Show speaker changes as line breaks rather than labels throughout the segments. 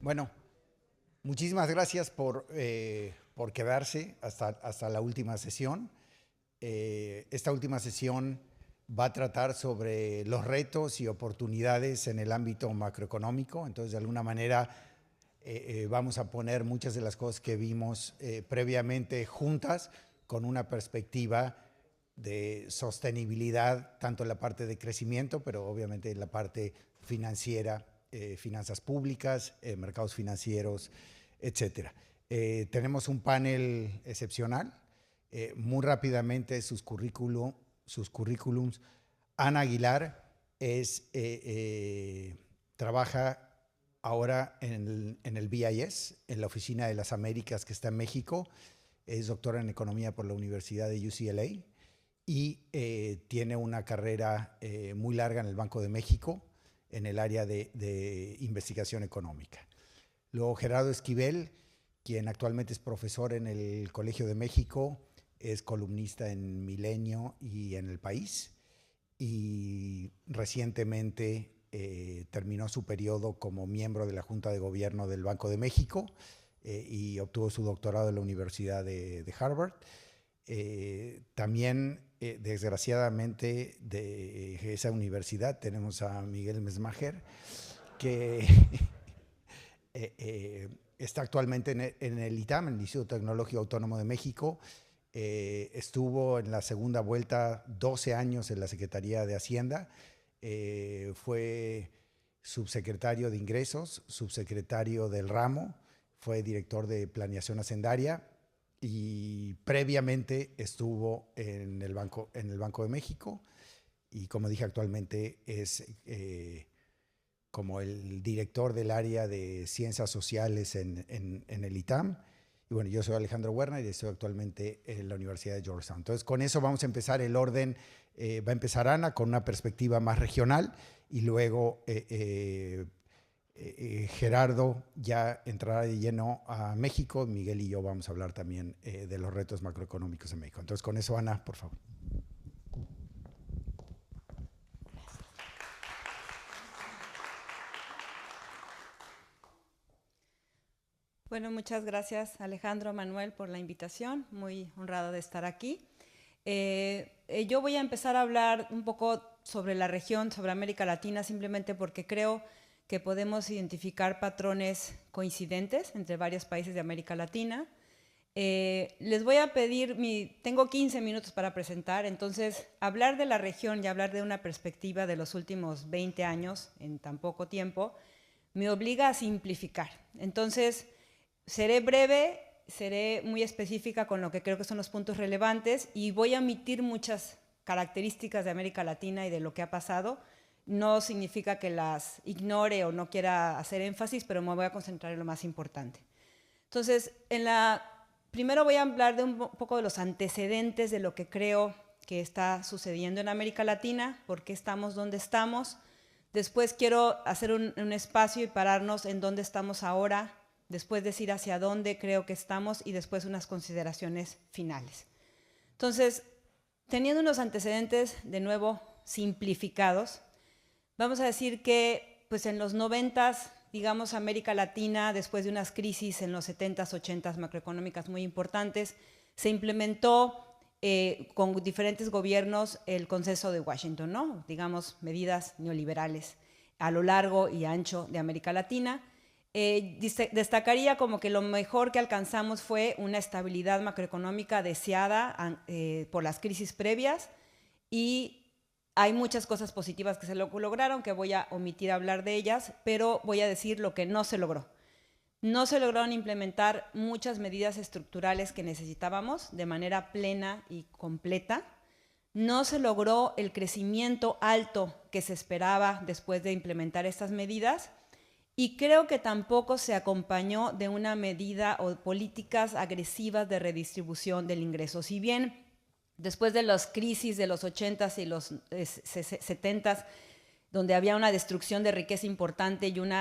Bueno, muchísimas gracias por quedarse hasta la última sesión. Esta última sesión va a tratar sobre los retos y oportunidades en el ámbito macroeconómico. Entonces, de alguna manera, vamos a poner muchas de las cosas que vimos previamente juntas con una perspectiva de sostenibilidad, tanto en la parte de crecimiento, pero obviamente en la parte financiera, finanzas públicas, mercados financieros, etcétera. Tenemos un panel excepcional. Muy rápidamente sus currículums. Ana Aguilar trabaja ahora en el BIS, en la Oficina de las Américas que está en México. Es doctora en Economía por la Universidad de UCLA y tiene una carrera muy larga en el Banco de México en el área de investigación económica. Luego Gerardo Esquivel, quien actualmente es profesor en el Colegio de México, es columnista en Milenio y en El País, y recientemente terminó su periodo como miembro de la Junta de Gobierno del Banco de México y obtuvo su doctorado en la Universidad de Harvard. También, desgraciadamente, de esa universidad tenemos a Miguel Mesmacher, que está actualmente en el ITAM, el Instituto Tecnológico Autónomo de México. Estuvo en la segunda vuelta 12 años en la Secretaría de Hacienda. Fue subsecretario de Ingresos, subsecretario del ramo, fue director de Planeación Hacendaria y previamente estuvo en el Banco de México y, como dije, actualmente es como el director del área de Ciencias Sociales en el ITAM. Y bueno, yo soy Alejandro Werner y estoy actualmente en la Universidad de Georgetown. Entonces, con eso vamos a empezar el orden. Va a empezar Ana con una perspectiva más regional y luego Gerardo ya entrará de lleno a México. Miguel y yo vamos a hablar también de los retos macroeconómicos en México. Entonces, con eso, Ana, por favor.
Bueno, muchas gracias Alejandro, Manuel, por la invitación. Muy honrado de estar aquí. Yo voy a empezar a hablar un poco sobre la región, sobre América Latina, simplemente porque creo que podemos identificar patrones coincidentes entre varios países de América Latina. Les voy a pedir, tengo 15 minutos para presentar, entonces hablar de la región y hablar de una perspectiva de los últimos 20 años en tan poco tiempo me obliga a simplificar. Entonces, seré breve, seré muy específica con lo que creo que son los puntos relevantes y voy a omitir muchas características de América Latina y de lo que ha pasado. No significa que las ignore o no quiera hacer énfasis, pero me voy a concentrar en lo más importante. Entonces, primero voy a hablar de un poco de los antecedentes de lo que creo que está sucediendo en América Latina, por qué estamos donde estamos. Después quiero hacer un espacio y pararnos en dónde estamos ahora, después decir hacia dónde creo que estamos y después unas consideraciones finales. Entonces, teniendo unos antecedentes, de nuevo, simplificados, vamos a decir que pues en los 90s, digamos, América Latina, después de unas crisis en los 70s, 80s macroeconómicas muy importantes, se implementó con diferentes gobiernos el Consenso de Washington, ¿no? Digamos, medidas neoliberales a lo largo y ancho de América Latina. Destacaría como que lo mejor que alcanzamos fue una estabilidad macroeconómica deseada por las crisis previas y hay muchas cosas positivas que se lograron, que voy a omitir hablar de ellas, pero voy a decir lo que no se logró. No se lograron implementar muchas medidas estructurales que necesitábamos de manera plena y completa. No se logró el crecimiento alto que se esperaba después de implementar estas medidas. Y creo que tampoco se acompañó de una medida o políticas agresivas de redistribución del ingreso. Si bien después de las crisis de los 80s y los 70s, donde había una destrucción de riqueza importante y un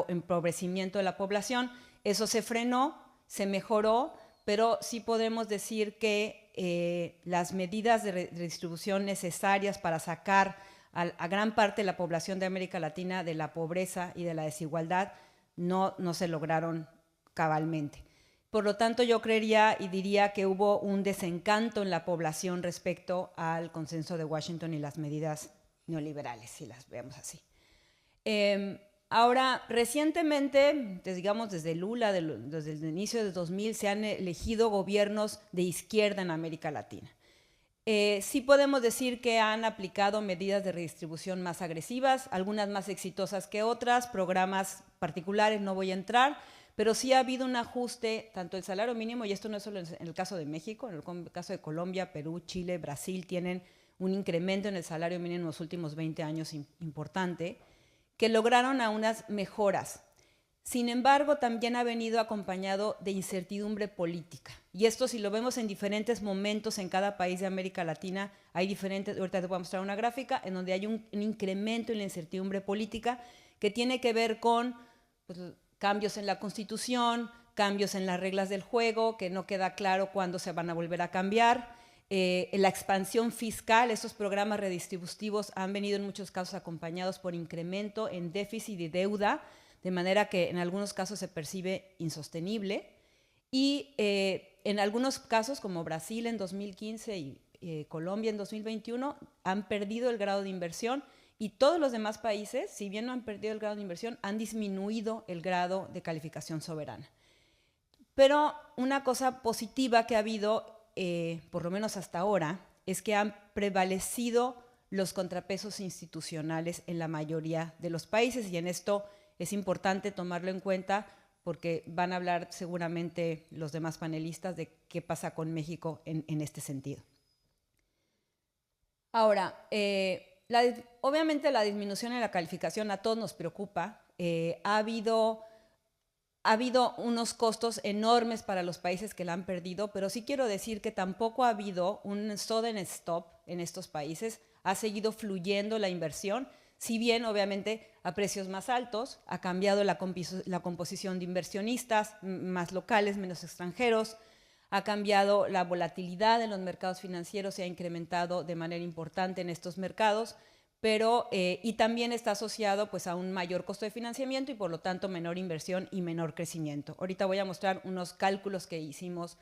empobrecimiento de la población, eso se frenó, se mejoró, pero sí podemos decir que las medidas de redistribución necesarias para sacar a gran parte de la población de América Latina de la pobreza y de la desigualdad no se lograron cabalmente. Por lo tanto, yo creería y diría que hubo un desencanto en la población respecto al consenso de Washington y las medidas neoliberales, si las vemos así. Ahora, recientemente, digamos desde Lula, desde el inicio de 2000, se han elegido gobiernos de izquierda en América Latina. Sí podemos decir que han aplicado medidas de redistribución más agresivas, algunas más exitosas que otras, programas particulares no voy a entrar, pero sí ha habido un ajuste, tanto el salario mínimo, y esto no es solo en el caso de México, en el caso de Colombia, Perú, Chile, Brasil, tienen un incremento en el salario mínimo en los últimos 20 años importante, que lograron a unas mejoras. Sin embargo, también ha venido acompañado de incertidumbre política. Y esto, si lo vemos en diferentes momentos en cada país de América Latina, hay diferentes, ahorita te voy a mostrar una gráfica, en donde hay un incremento en la incertidumbre política que tiene que ver con pues, cambios en la Constitución, cambios en las reglas del juego, que no queda claro cuándo se van a volver a cambiar. La expansión fiscal, estos programas redistributivos han venido en muchos casos acompañados por incremento en déficit y deuda, de manera que en algunos casos se percibe insostenible. Y en algunos casos, como Brasil en 2015 y Colombia en 2021, han perdido el grado de inversión. Y todos los demás países, si bien no han perdido el grado de inversión, han disminuido el grado de calificación soberana. Pero una cosa positiva que ha habido, por lo menos hasta ahora, es que han prevalecido los contrapesos institucionales en la mayoría de los países, y en esto es importante tomarlo en cuenta porque van a hablar seguramente los demás panelistas de qué pasa con México en este sentido. Ahora, obviamente la disminución en la calificación a todos nos preocupa. Ha habido unos costos enormes para los países que la han perdido, pero sí quiero decir que tampoco ha habido un sudden stop en estos países. Ha seguido fluyendo la inversión, si bien obviamente a precios más altos, ha cambiado la composición de inversionistas, más locales, menos extranjeros, ha cambiado la volatilidad en los mercados financieros, se ha incrementado de manera importante en estos mercados, pero y también está asociado pues, a un mayor costo de financiamiento y por lo tanto menor inversión y menor crecimiento. Ahorita voy a mostrar unos cálculos que hicimos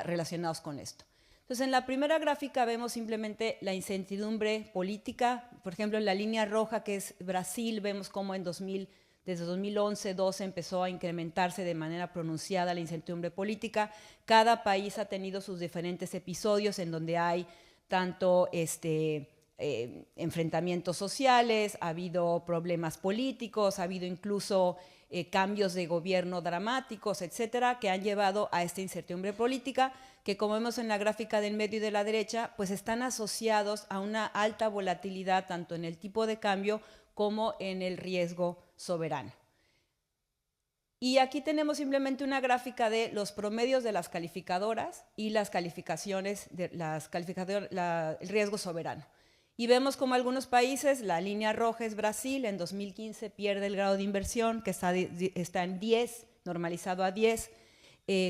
relacionados con esto. Entonces, en la primera gráfica vemos simplemente la incertidumbre política. Por ejemplo, en la línea roja, que es Brasil, vemos cómo desde 2011-12 empezó a incrementarse de manera pronunciada la incertidumbre política. Cada país ha tenido sus diferentes episodios en donde hay tanto enfrentamientos sociales, ha habido problemas políticos, ha habido incluso cambios de gobierno dramáticos, etcétera, que han llevado a esta incertidumbre política, que como vemos en la gráfica del medio y de la derecha, pues están asociados a una alta volatilidad tanto en el tipo de cambio como en el riesgo soberano. Y aquí tenemos simplemente una gráfica de los promedios de las calificadoras y las calificaciones de el riesgo soberano. Y vemos como algunos países, la línea roja es Brasil, en 2015 pierde el grado de inversión, que está en 10, normalizado a 10.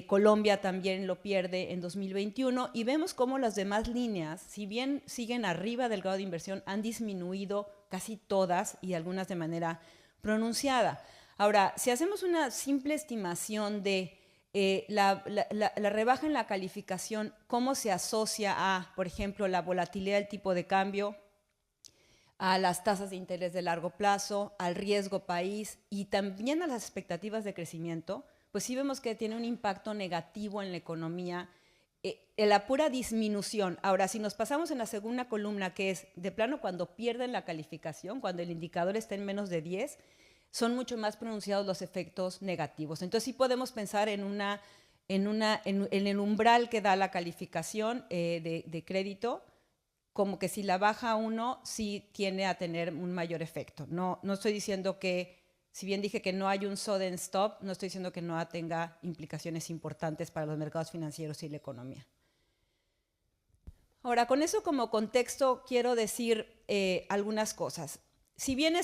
Colombia también lo pierde en 2021. Y vemos cómo las demás líneas, si bien siguen arriba del grado de inversión, han disminuido casi todas y algunas de manera pronunciada. Ahora, si hacemos una simple estimación de la rebaja en la calificación, cómo se asocia a, por ejemplo, la volatilidad del tipo de cambio, a las tasas de interés de largo plazo, al riesgo país y también a las expectativas de crecimiento, pues sí vemos que tiene un impacto negativo en la economía, en la pura disminución. Ahora, si nos pasamos en la segunda columna, que es de plano cuando pierden la calificación, cuando el indicador está en menos de 10, son mucho más pronunciados los efectos negativos. Entonces sí podemos pensar en el umbral que da la calificación de crédito, como que si la baja a 1 sí tiende a tener un mayor efecto. No estoy diciendo que, si bien dije que no hay un sudden stop, no estoy diciendo que no tenga implicaciones importantes para los mercados financieros y la economía. Ahora, con eso como contexto quiero decir algunas cosas. Si bien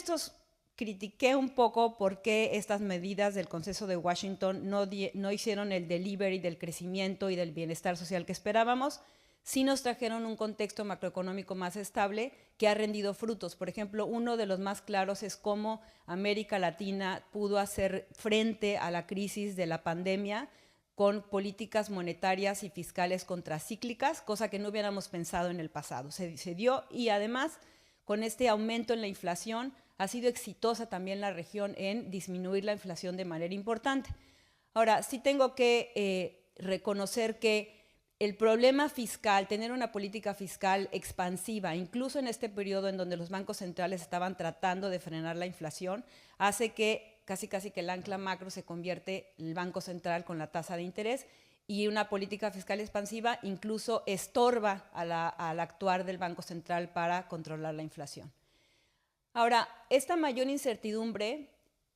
critiqué un poco por qué estas medidas del Consenso de Washington no hicieron el delivery del crecimiento y del bienestar social que esperábamos, sí nos trajeron un contexto macroeconómico más estable que ha rendido frutos. Por ejemplo, uno de los más claros es cómo América Latina pudo hacer frente a la crisis de la pandemia con políticas monetarias y fiscales contracíclicas, cosa que no hubiéramos pensado en el pasado. Se dio, y además, con este aumento en la inflación, ha sido exitosa también la región en disminuir la inflación de manera importante. Ahora, sí tengo que reconocer que el problema fiscal, tener una política fiscal expansiva, incluso en este periodo en donde los bancos centrales estaban tratando de frenar la inflación, hace que casi que el ancla macro se convierte en el Banco Central con la tasa de interés, y una política fiscal expansiva incluso estorba al actuar del Banco Central para controlar la inflación. Ahora, esta mayor incertidumbre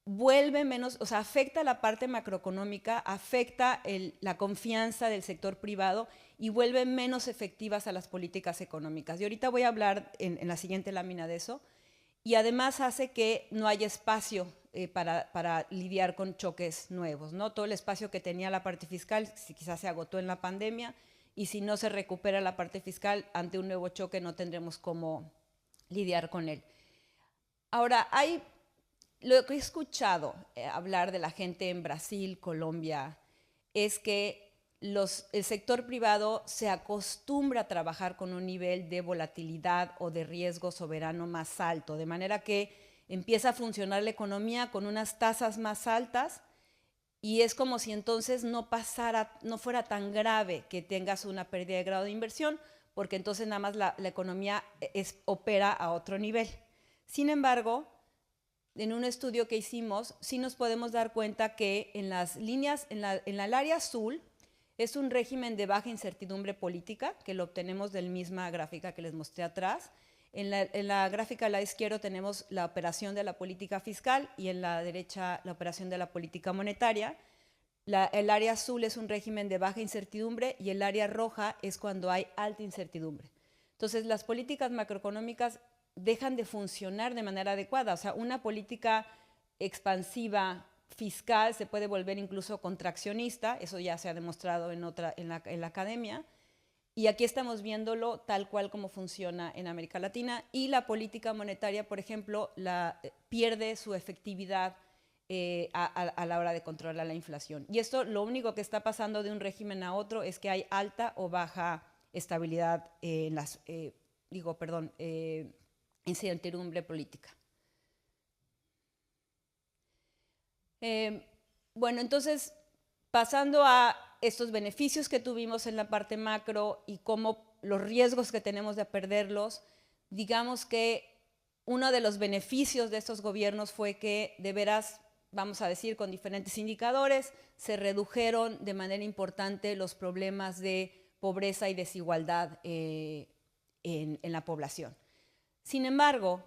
vuelve menos, o sea, afecta la parte macroeconómica, afecta la confianza del sector privado y vuelve menos efectivas a las políticas económicas. Y ahorita voy a hablar en la siguiente lámina de eso. Y además hace que no haya espacio para lidiar con choques nuevos, ¿no? Todo el espacio que tenía la parte fiscal quizás se agotó en la pandemia, y si no se recupera la parte fiscal, ante un nuevo choque no tendremos cómo lidiar con él. Ahora, lo que he escuchado hablar de la gente en Brasil, Colombia, es que el sector privado se acostumbra a trabajar con un nivel de volatilidad o de riesgo soberano más alto, de manera que empieza a funcionar la economía con unas tasas más altas, y es como si entonces no fuera tan grave que tengas una pérdida de grado de inversión, porque entonces nada más la economía opera a otro nivel. Sin embargo, en un estudio que hicimos, sí nos podemos dar cuenta que en las líneas, en el área azul, es un régimen de baja incertidumbre política, que lo obtenemos de la misma gráfica que les mostré atrás. En la gráfica a la izquierda tenemos la operación de la política fiscal, y en la derecha la operación de la política monetaria. El área azul es un régimen de baja incertidumbre, y el área roja es cuando hay alta incertidumbre. Entonces, las políticas macroeconómicas dejan de funcionar de manera adecuada. O sea, una política expansiva fiscal se puede volver incluso contraccionista, eso ya se ha demostrado en la academia, y aquí estamos viéndolo tal cual como funciona en América Latina. Y la política monetaria, por ejemplo, pierde su efectividad a la hora de controlar la inflación. Y esto, lo único que está pasando de un régimen a otro es que hay alta o baja estabilidad incertidumbre política. Bueno, entonces, pasando a estos beneficios que tuvimos en la parte macro y cómo los riesgos que tenemos de perderlos, digamos que uno de los beneficios de estos gobiernos fue que, de veras, vamos a decir, con diferentes indicadores, se redujeron de manera importante los problemas de pobreza y desigualdad en la población. Sin embargo,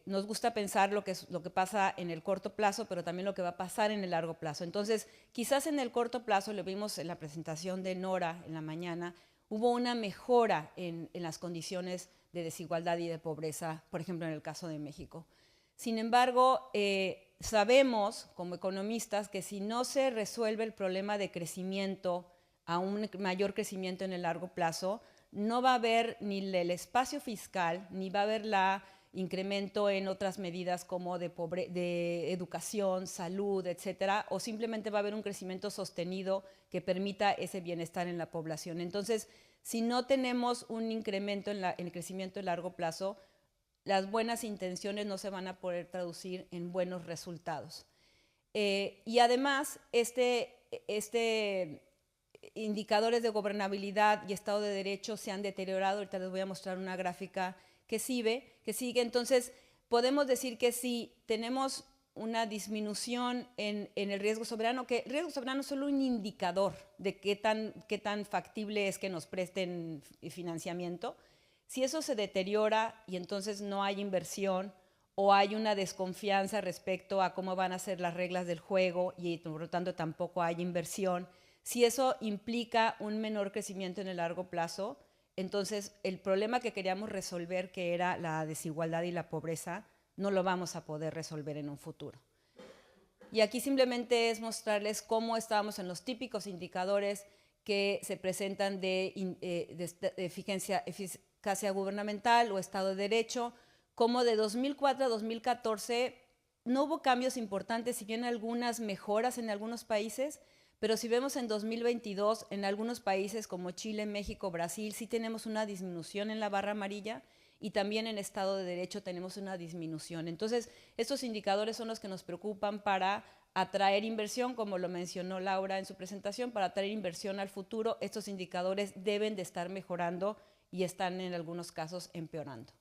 nos gusta pensar lo que pasa en el corto plazo, pero también lo que va a pasar en el largo plazo. Entonces, quizás en el corto plazo, lo vimos en la presentación de Nora en la mañana, hubo una mejora en las condiciones de desigualdad y de pobreza, por ejemplo, en el caso de México. Sin embargo, sabemos como economistas que si no se resuelve el problema de crecimiento a un mayor crecimiento en el largo plazo, no va a haber ni el espacio fiscal, ni va a haber el incremento en otras medidas como de educación, salud, etcétera, o simplemente va a haber un crecimiento sostenido que permita ese bienestar en la población. Entonces, si no tenemos un incremento en el crecimiento a largo plazo, las buenas intenciones no se van a poder traducir en buenos resultados. Y además, indicadores de gobernabilidad y Estado de Derecho se han deteriorado. Ahorita les voy a mostrar una gráfica que sigue. Entonces, podemos decir que si tenemos una disminución en el riesgo soberano, que el riesgo soberano es solo un indicador de qué tan factible es que nos presten financiamiento. Si eso se deteriora y entonces no hay inversión, o hay una desconfianza respecto a cómo van a ser las reglas del juego y por lo tanto tampoco hay inversión, si eso implica un menor crecimiento en el largo plazo, entonces el problema que queríamos resolver, que era la desigualdad y la pobreza, no lo vamos a poder resolver en un futuro. Y aquí simplemente es mostrarles cómo estábamos en los típicos indicadores que se presentan de eficacia gubernamental o Estado de Derecho, como de 2004 a 2014 no hubo cambios importantes, si bien algunas mejoras en algunos países, pero si vemos en 2022, en algunos países como Chile, México, Brasil, sí tenemos una disminución en la barra amarilla y también en Estado de Derecho tenemos una disminución. Entonces, estos indicadores son los que nos preocupan para atraer inversión, como lo mencionó Laura en su presentación, para atraer inversión al futuro. Estos indicadores deben de estar mejorando y están en algunos casos empeorando.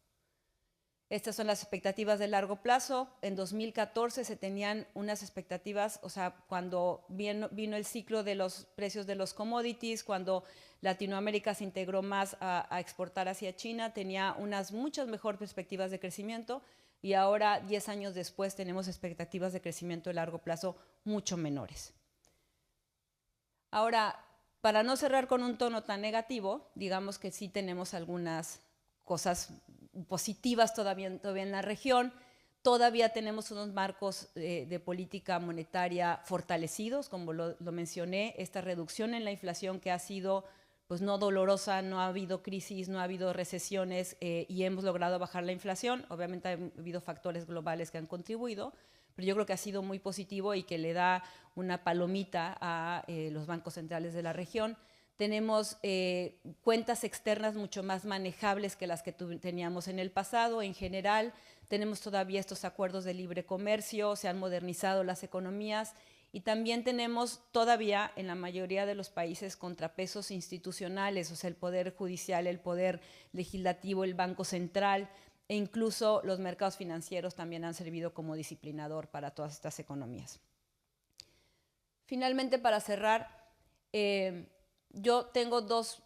Estas son las expectativas de largo plazo. En 2014 se tenían unas expectativas, o sea, cuando vino el ciclo de los precios de los commodities, cuando Latinoamérica se integró más a exportar hacia China, tenía unas muchas mejores perspectivas de crecimiento y ahora, 10 años después, tenemos expectativas de crecimiento de largo plazo mucho menores. Ahora, para no cerrar con un tono tan negativo, digamos que sí tenemos algunas cosas positivas todavía en la región. Todavía tenemos unos marcos de política monetaria fortalecidos, como lo mencioné, esta reducción en la inflación que ha sido pues no dolorosa, no ha habido crisis, no ha habido recesiones y hemos logrado bajar la inflación. Obviamente ha habido factores globales que han contribuido, pero yo creo que ha sido muy positivo y que le da una palomita a los bancos centrales de la región. Tenemos cuentas externas mucho más manejables que las que teníamos en el pasado. En general, tenemos todavía estos acuerdos de libre comercio, se han modernizado las economías y también tenemos todavía en la mayoría de los países contrapesos institucionales, o sea, el poder judicial, el poder legislativo, el Banco Central e incluso los mercados financieros también han servido como disciplinador para todas estas economías. Finalmente, para cerrar, yo tengo dos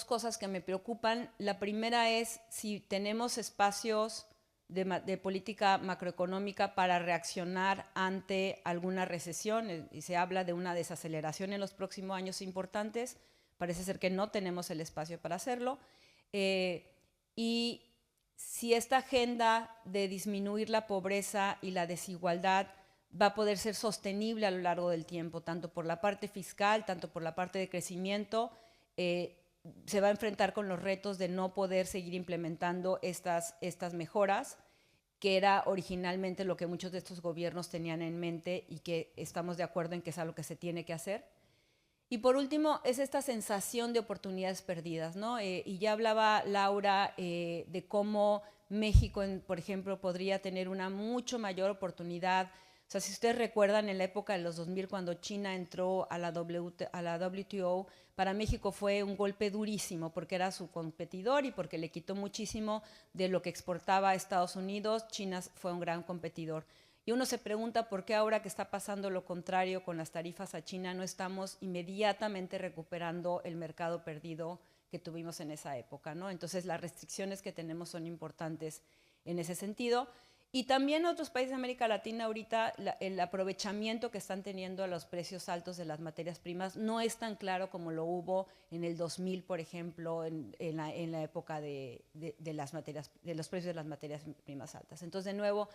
cosas que me preocupan. La primera es si tenemos espacios de política macroeconómica para reaccionar ante alguna recesión. Y se habla de una desaceleración en los próximos años importantes. Parece ser que no tenemos el espacio para hacerlo. Y si esta agenda de disminuir la pobreza y la desigualdad va a poder ser sostenible a lo largo del tiempo, tanto por la parte fiscal, tanto por la parte de crecimiento, se va a enfrentar con los retos de no poder seguir implementando estas mejoras, que era originalmente lo que muchos de estos gobiernos tenían en mente y que estamos de acuerdo en que es algo que se tiene que hacer. Y por último, es esta sensación de oportunidades perdidas, ¿no? Y ya hablaba Laura de cómo México, por ejemplo, podría tener una mucho mayor oportunidad. O sea, si ustedes recuerdan, en la época de los 2000, cuando China entró a la WTO, para México fue un golpe durísimo porque era su competidor y porque le quitó muchísimo de lo que exportaba a Estados Unidos. China fue un gran competidor. Y uno se pregunta por qué ahora que está pasando lo contrario con las tarifas a China no estamos inmediatamente recuperando el mercado perdido que tuvimos en esa época, ¿no? Entonces, las restricciones que tenemos son importantes en ese sentido. Y también otros países de América Latina ahorita el aprovechamiento que están teniendo a los precios altos de las materias primas no es tan claro como lo hubo en el 2000, por ejemplo, en la época de los precios de las materias primas altas. Entonces, de nuevo,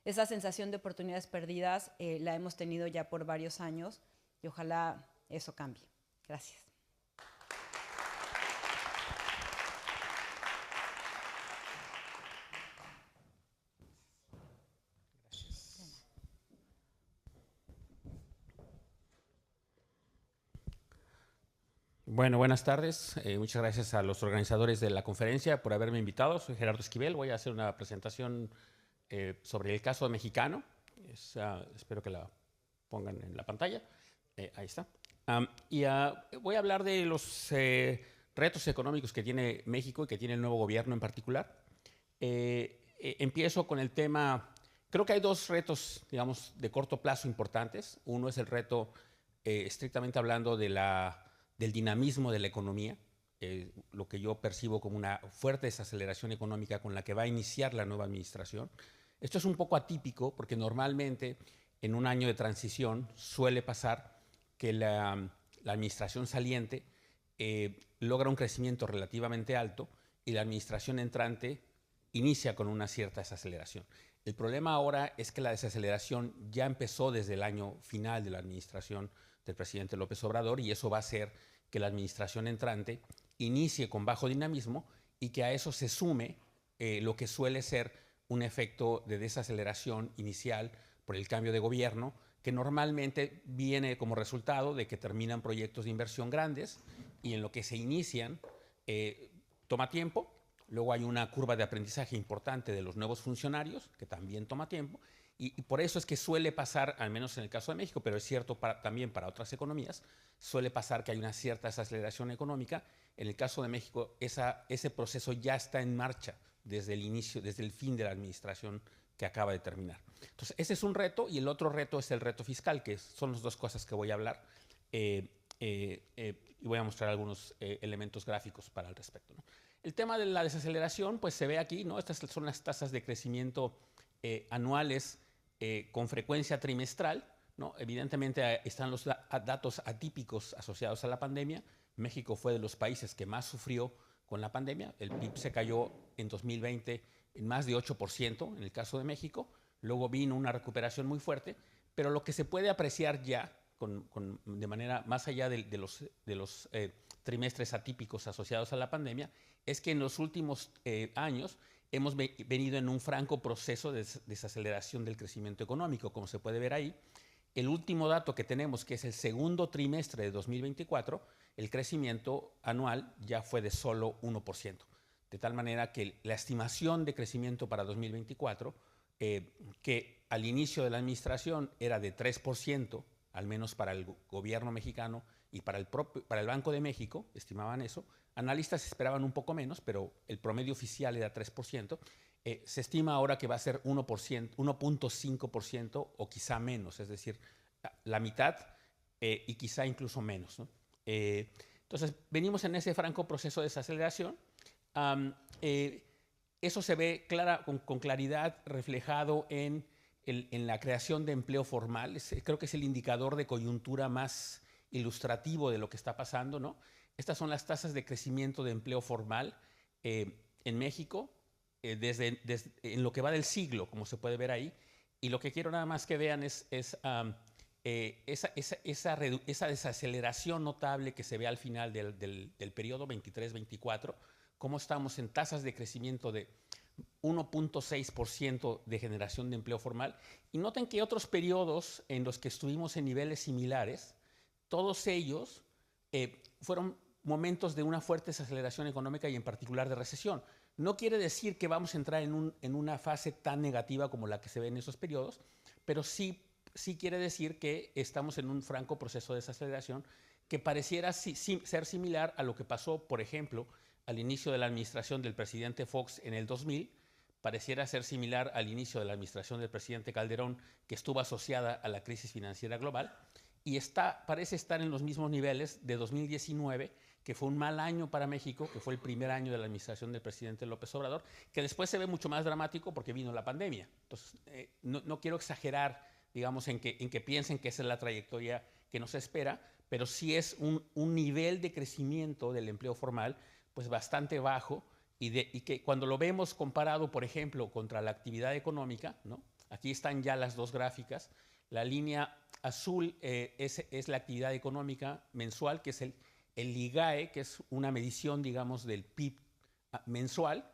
esa sensación de oportunidades perdidas la hemos tenido ya por varios años y ojalá eso cambie. Gracias.
Bueno, buenas tardes. Muchas gracias a los organizadores de la conferencia por haberme invitado. Soy Gerardo Esquivel. Voy a hacer una presentación sobre el caso mexicano. Espero que la pongan en la pantalla. Ahí está. Voy a hablar de los retos económicos que tiene México y que tiene el nuevo gobierno en particular. Empiezo con el tema. Creo que hay dos retos, digamos, de corto plazo importantes. Uno es el reto, estrictamente hablando, del dinamismo de la economía, lo que yo percibo como una fuerte desaceleración económica con la que va a iniciar la nueva administración. Esto es un poco atípico porque normalmente en un año de transición suele pasar que la administración saliente logra un crecimiento relativamente alto y la administración entrante inicia con una cierta desaceleración. El problema ahora es que la desaceleración ya empezó desde el año final de la administración del presidente López Obrador y eso va a hacer que la administración entrante inicie con bajo dinamismo y que a eso se sume lo que suele ser un efecto de desaceleración inicial por el cambio de gobierno, que normalmente viene como resultado de que terminan proyectos de inversión grandes y en lo que se inician toma tiempo. Luego hay una curva de aprendizaje importante de los nuevos funcionarios, que también toma tiempo. Y por eso es que suele pasar, al menos en el caso de México, pero es cierto también para otras economías, suele pasar que hay una cierta desaceleración económica. En el caso de México, ese proceso ya está en marcha desde el inicio, desde el fin de la administración que acaba de terminar. Entonces, ese es un reto, y el otro reto es el reto fiscal, que son las dos cosas que voy a hablar. Y voy a mostrar algunos elementos gráficos para el respecto, ¿no? El tema de la desaceleración, pues se ve aquí, ¿no? Estas son las tasas de crecimiento anuales con frecuencia trimestral, ¿no? Evidentemente están los datos atípicos asociados a la pandemia. México fue de los países que más sufrió con la pandemia. El PIB se cayó en 2020 en más de 8% en el caso de México. Luego vino una recuperación muy fuerte, pero lo que se puede apreciar ya de manera más allá de los trimestres atípicos asociados a la pandemia es que en los últimos años hemos venido en un franco proceso de desaceleración del crecimiento económico, como se puede ver ahí. El último dato que tenemos, que es el segundo trimestre de 2024, el crecimiento anual ya fue de solo 1%. De tal manera que la estimación de crecimiento para 2024, que al inicio de la administración era de 3%, al menos para el gobierno mexicano y para el Banco de México, estimaban eso. Analistas esperaban un poco menos, pero el promedio oficial era 3%. Se estima ahora que va a ser 1.5% o quizá menos, es decir, la mitad y quizá incluso menos, ¿no? Entonces, venimos en ese franco proceso de desaceleración. Eso se ve con claridad reflejado en la creación de empleo formal. Creo que es el indicador de coyuntura más ilustrativo de lo que está pasando, ¿no? Estas son las tasas de crecimiento de empleo formal en México en lo que va del siglo, como se puede ver ahí. Y lo que quiero nada más que vean es esa desaceleración notable que se ve al final del periodo 23-24, cómo estamos en tasas de crecimiento de 1.6% de generación de empleo formal. Y noten que otros periodos en los que estuvimos en niveles similares, todos ellos fueron momentos de una fuerte desaceleración económica y en particular de recesión. No quiere decir que vamos a entrar en una fase tan negativa como la que se ve en esos periodos, pero sí quiere decir que estamos en un franco proceso de desaceleración que pareciera ser similar a lo que pasó, por ejemplo, al inicio de la administración del presidente Fox en el 2000, pareciera ser similar al inicio de la administración del presidente Calderón, que estuvo asociada a la crisis financiera global, y parece estar en los mismos niveles de 2019, que fue un mal año para México, que fue el primer año de la administración del presidente López Obrador, que después se ve mucho más dramático porque vino la pandemia. Entonces, no quiero exagerar, digamos, en que piensen que esa es la trayectoria que nos espera, pero sí es un nivel de crecimiento del empleo formal pues bastante bajo y que cuando lo vemos comparado, por ejemplo, contra la actividad económica, ¿no? Aquí están ya las dos gráficas. La línea azul es la actividad económica mensual, que es el IGAE, que es una medición, digamos, del PIB mensual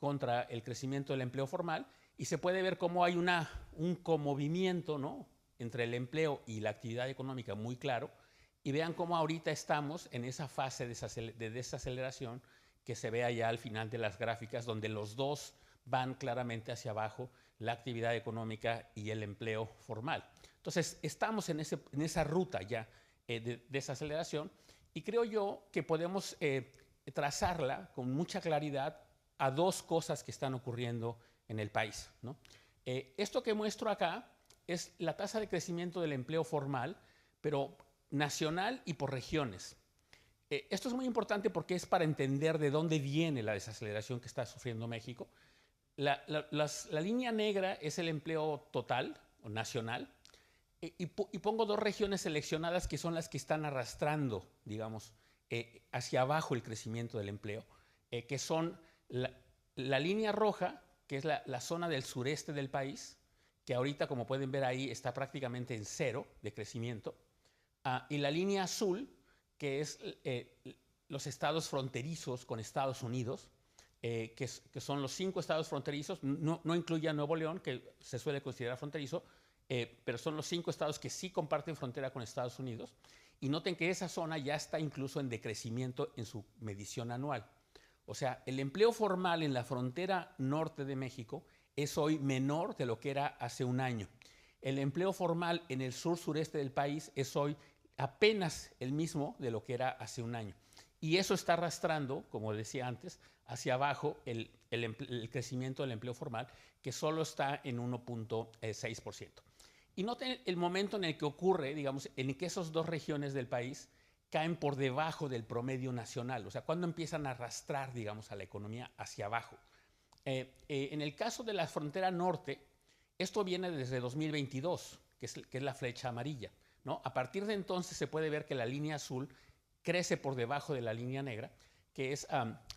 contra el crecimiento del empleo formal, y se puede ver cómo hay un conmovimiento, ¿no?, entre el empleo y la actividad económica muy claro, y vean cómo ahorita estamos en esa fase de desaceleración que se ve allá al final de las gráficas, donde los dos van claramente hacia abajo, la actividad económica y el empleo formal. Entonces, estamos en esa ruta ya de desaceleración, y creo yo que podemos trazarla con mucha claridad a dos cosas que están ocurriendo en el país, ¿no? Esto que muestro acá es la tasa de crecimiento del empleo formal, pero nacional y por regiones. Esto es muy importante porque es para entender de dónde viene la desaceleración que está sufriendo México. La línea negra es el empleo total o nacional, y pongo dos regiones seleccionadas que son las que están arrastrando, digamos, hacia abajo el crecimiento del empleo, que son la línea roja, que es la zona del sureste del país, que ahorita, como pueden ver ahí, está prácticamente en cero de crecimiento, y la línea azul, que es los estados fronterizos con Estados Unidos, que son los 5 estados fronterizos, no incluye a Nuevo León, que se suele considerar fronterizo, pero son los 5 estados que sí comparten frontera con Estados Unidos. Y noten que esa zona ya está incluso en decrecimiento en su medición anual. O sea, el empleo formal en la frontera norte de México es hoy menor de lo que era hace un año. El empleo formal en el sur-sureste del país es hoy apenas el mismo de lo que era hace un año. Y eso está arrastrando, como decía antes, hacia abajo el crecimiento del empleo formal, que solo está en 1.6%. Y noten el momento en el que ocurre, digamos, en que esas 2 regiones del país caen por debajo del promedio nacional, o sea, cuando empiezan a arrastrar, digamos, a la economía hacia abajo. En el caso de la frontera norte, esto viene desde 2022, que es la flecha amarilla, ¿no? A partir de entonces se puede ver que la línea azul crece por debajo de la línea negra, que es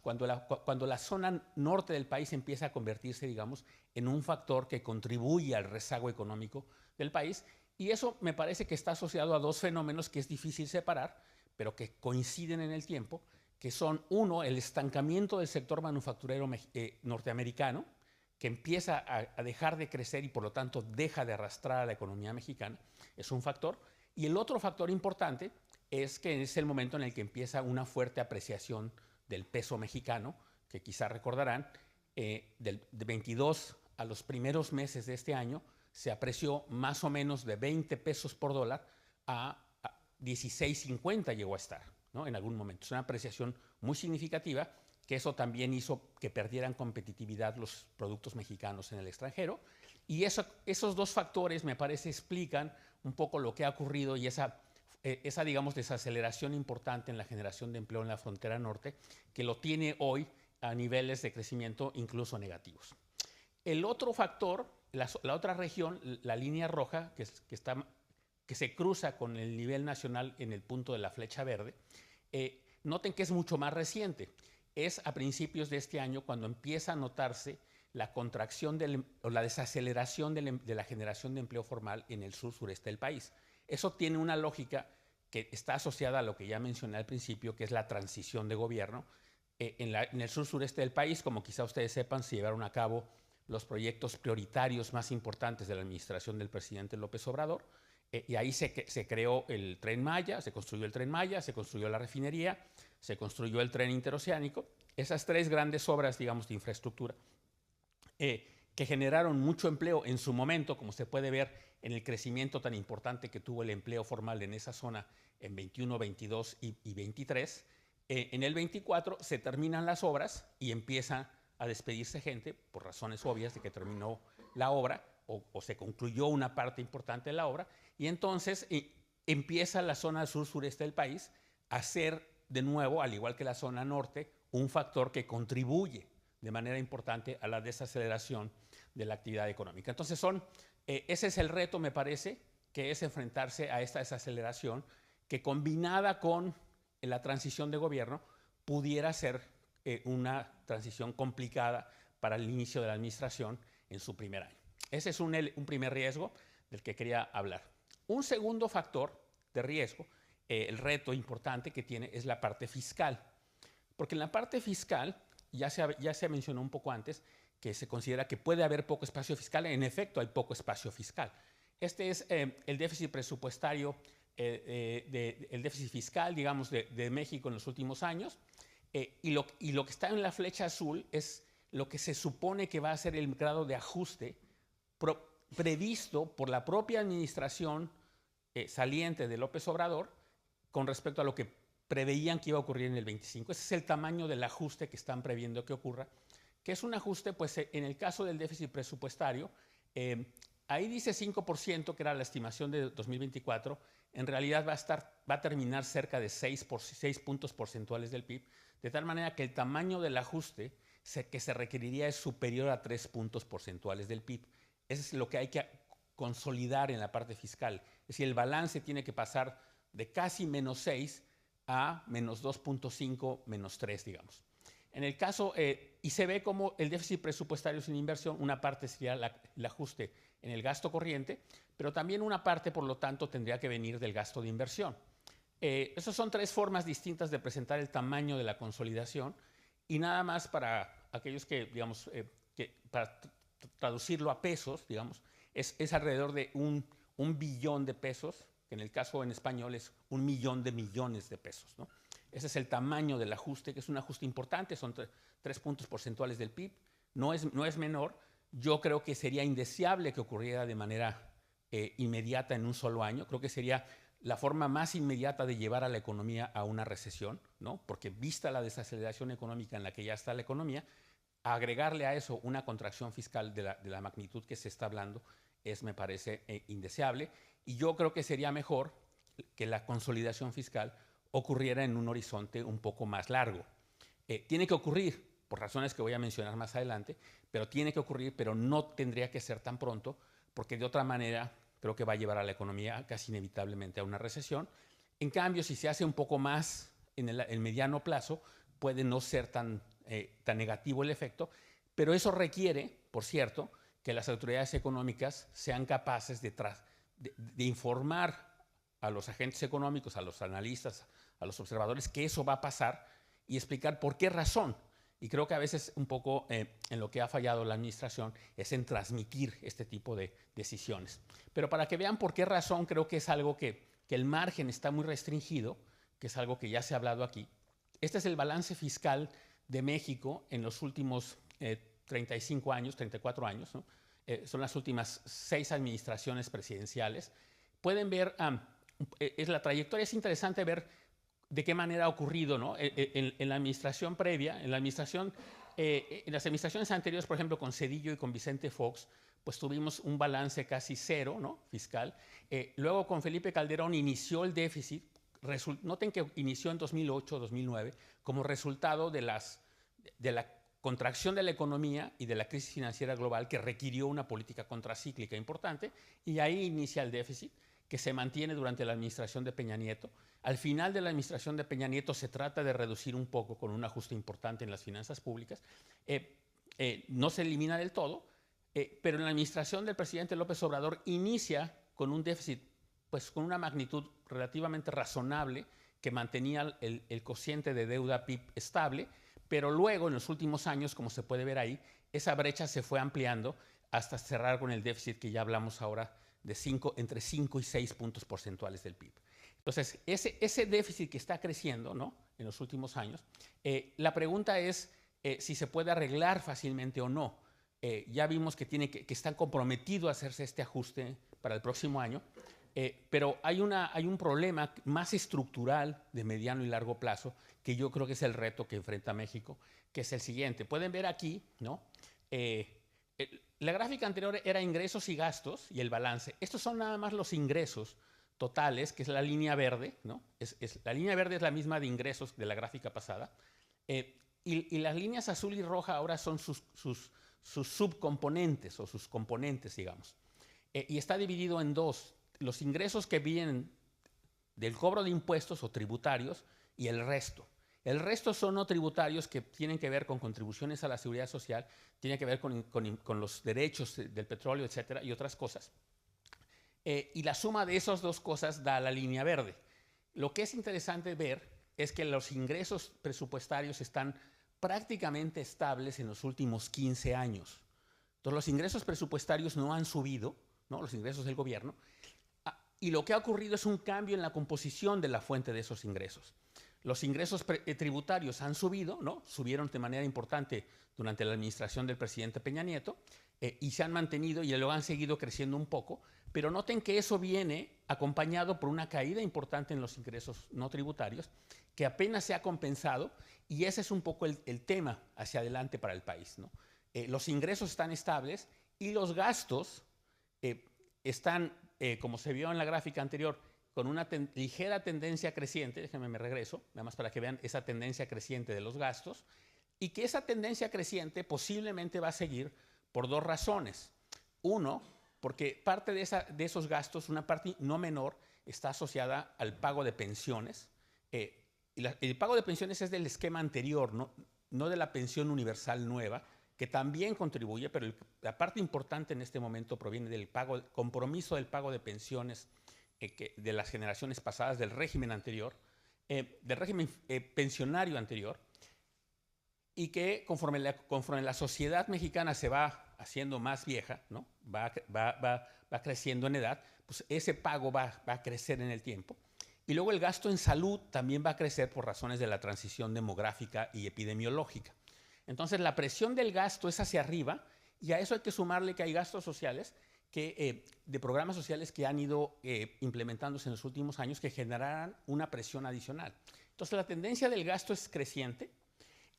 cuando la zona norte del país empieza a convertirse, digamos, en un factor que contribuye al rezago económico del país. Y eso me parece que está asociado a 2 fenómenos que es difícil separar, pero que coinciden en el tiempo, que son, uno, el estancamiento del sector manufacturero norteamericano, que empieza a dejar de crecer y por lo tanto deja de arrastrar a la economía mexicana, es un factor. Y el otro factor importante es que es el momento en el que empieza una fuerte apreciación del peso mexicano, que quizá recordarán, del 22 a los primeros meses de este año se apreció más o menos de 20 pesos por dólar a 16.50 llegó a estar, ¿no? En algún momento. Es una apreciación muy significativa, que eso también hizo que perdieran competitividad los productos mexicanos en el extranjero. Y esos 2 factores, me parece, explican un poco lo que ha ocurrido y esa, digamos, desaceleración importante en la generación de empleo en la frontera norte, que lo tiene hoy a niveles de crecimiento incluso negativos. El otro factor, la otra región, la línea roja, que se cruza con el nivel nacional en el punto de la flecha verde, noten que es mucho más reciente. Es a principios de este año cuando empieza a notarse la contracción o la desaceleración de la generación de empleo formal en el sur-sureste del país. Eso tiene una lógica que está asociada a lo que ya mencioné al principio, que es la transición de gobierno. En el sur-sureste del país, como quizá ustedes sepan, se llevaron a cabo los proyectos prioritarios más importantes de la administración del presidente López Obrador, y ahí se creó el Tren Maya, se construyó el Tren Maya, se construyó la refinería, se construyó el tren interoceánico. Esas 3 grandes obras, digamos, de infraestructura que generaron mucho empleo en su momento, como se puede ver en el crecimiento tan importante que tuvo el empleo formal en esa zona en 21, 22 y 23. En el 24 se terminan las obras y empieza a despedirse gente por razones obvias de que terminó la obra o se concluyó una parte importante de la obra, y entonces empieza la zona sur-sureste del país a ser de nuevo, al igual que la zona norte, un factor que contribuye de manera importante a la desaceleración de la actividad económica. Entonces ese es el reto, me parece, que es enfrentarse a esta desaceleración que, combinada con la transición de gobierno, pudiera ser una transición complicada para el inicio de la administración en su primer año. Ese es un primer riesgo del que quería hablar. Un segundo factor de riesgo, el reto importante que tiene, es la parte fiscal. Porque en la parte fiscal, ya se mencionó un poco antes, que se considera que puede haber poco espacio fiscal. En efecto, hay poco espacio fiscal. Este es el déficit presupuestario, el déficit fiscal, digamos, de México en los últimos años. Y lo que está en la flecha azul es lo que se supone que va a ser el grado de ajuste previsto por la propia administración saliente de López Obrador con respecto a lo que preveían que iba a ocurrir en el 25. Ese es el tamaño del ajuste que están previendo que ocurra, que es un ajuste, pues en el caso del déficit presupuestario, ahí dice 5%, que era la estimación de 2024, en realidad va a terminar cerca de 6 puntos porcentuales del PIB, de tal manera que el tamaño del ajuste que se requeriría es superior a 3 puntos porcentuales del PIB. Eso es lo que hay que consolidar en la parte fiscal. Es decir, el balance tiene que pasar de casi menos 6 a menos 2.5, menos 3, digamos. En el caso, y se ve como el déficit presupuestario sin inversión, una parte sería el ajuste en el gasto corriente, pero también una parte, por lo tanto, tendría que venir del gasto de inversión. Esas son tres formas distintas de presentar el tamaño de la consolidación y nada más para aquellos que, digamos, para traducirlo a pesos, digamos, es alrededor de un billón de pesos, que en el caso en español es 1.000.000 de millones de pesos, ¿no? Ese es el tamaño del ajuste, que es un ajuste importante, son 3 puntos porcentuales del PIB, no es menor. Yo creo que sería indeseable que ocurriera de manera inmediata en un solo año. Creo que sería la forma más inmediata de llevar a la economía a una recesión, ¿no? Porque vista la desaceleración económica en la que ya está la economía, agregarle a eso una contracción fiscal de la magnitud que se está hablando me parece indeseable. Y yo creo que sería mejor que la consolidación fiscal ocurriera en un horizonte un poco más largo. Tiene que ocurrir, por razones que voy a mencionar más adelante, pero tiene que ocurrir, pero no tendría que ser tan pronto, porque de otra manera creo que va a llevar a la economía casi inevitablemente a una recesión. En cambio, si se hace un poco más en el mediano plazo, puede no ser tan negativo el efecto, pero eso requiere, por cierto, que las autoridades económicas sean capaces de informar a los agentes económicos, a los analistas, a los observadores, que eso va a pasar y explicar por qué razón. Y creo que a veces un poco en lo que ha fallado la administración es en transmitir este tipo de decisiones. Pero para que vean por qué razón, creo que es algo que el margen está muy restringido, que es algo que ya se ha hablado aquí. Este es el balance fiscal de México en los últimos 35 años, 34 años, ¿no? Son las últimas 6 administraciones presidenciales. Pueden ver, la trayectoria es interesante ver de qué manera ha ocurrido, ¿no? En la administración previa, en las administraciones anteriores, por ejemplo, con Zedillo y con Vicente Fox, pues tuvimos un balance casi cero, ¿no? Fiscal. Luego con Felipe Calderón inició el déficit. Noten que inició en 2008, 2009, como resultado de la contracción de la economía y de la crisis financiera global que requirió una política contracíclica importante, y ahí inicia el déficit, que se mantiene durante la administración de Peña Nieto. Al final de la administración de Peña Nieto se trata de reducir un poco con un ajuste importante en las finanzas públicas. No se elimina del todo, pero en la administración del presidente López Obrador inicia con un déficit, pues con una magnitud relativamente razonable, que mantenía el cociente de deuda PIB estable, pero luego en los últimos años, como se puede ver ahí, esa brecha se fue ampliando hasta cerrar con el déficit que ya hablamos ahora de entre 5 y 6 puntos porcentuales del PIB. Entonces, ese déficit que está creciendo, ¿no?, en los últimos años, la pregunta es si se puede arreglar fácilmente o no. Ya vimos que están comprometidos a hacerse este ajuste para el próximo año, pero hay un problema más estructural de mediano y largo plazo que yo creo que es el reto que enfrenta México, que es el siguiente. Pueden ver aquí, ¿no? La gráfica anterior era ingresos y gastos y el balance. Estos son nada más los ingresos totales, que es la línea verde, ¿no? La línea verde es la misma de ingresos de la gráfica pasada. Y las líneas azul y roja ahora son sus subcomponentes o sus componentes, digamos. Y está dividido en dos: los ingresos que vienen del cobro de impuestos o tributarios y el resto. El resto son no tributarios, que tienen que ver con contribuciones a la seguridad social, tienen que ver con los derechos del petróleo, etcétera, y otras cosas. Y la suma de esas dos cosas da la línea verde. Lo que es interesante ver es que los ingresos presupuestarios están prácticamente estables en los últimos 15 años. Entonces, los ingresos presupuestarios no han subido, ¿no?, los ingresos del gobierno, y lo que ha ocurrido es un cambio en la composición de la fuente de esos ingresos. Los ingresos tributarios han subido, ¿no?, subieron de manera importante durante la administración del presidente Peña Nieto, y se han mantenido y luego han seguido creciendo un poco, pero noten que eso viene acompañado por una caída importante en los ingresos no tributarios, que apenas se ha compensado, y ese es un poco el tema hacia adelante para el país, ¿no? Los ingresos están estables y los gastos están, como se vio en la gráfica anterior, con una ligera tendencia creciente. Déjenme me regreso, nada más para que vean esa tendencia creciente de los gastos, y que esa tendencia creciente posiblemente va a seguir por dos razones. Uno, porque parte de esos gastos, una parte no menor, está asociada al pago de pensiones. El pago de pensiones es del esquema anterior, no de la pensión universal nueva, que también contribuye, pero la parte importante en este momento proviene del compromiso del pago de pensiones de las generaciones pasadas, del régimen anterior, del régimen pensionario anterior, y que conforme la sociedad mexicana se va haciendo más vieja, ¿no? va creciendo en edad, pues ese pago va a crecer en el tiempo. Y luego el gasto en salud también va a crecer por razones de la transición demográfica y epidemiológica. Entonces la presión del gasto es hacia arriba, y a eso hay que sumarle que hay gastos sociales de programas sociales que han ido implementándose en los últimos años que generarán una presión adicional. Entonces la tendencia del gasto es creciente,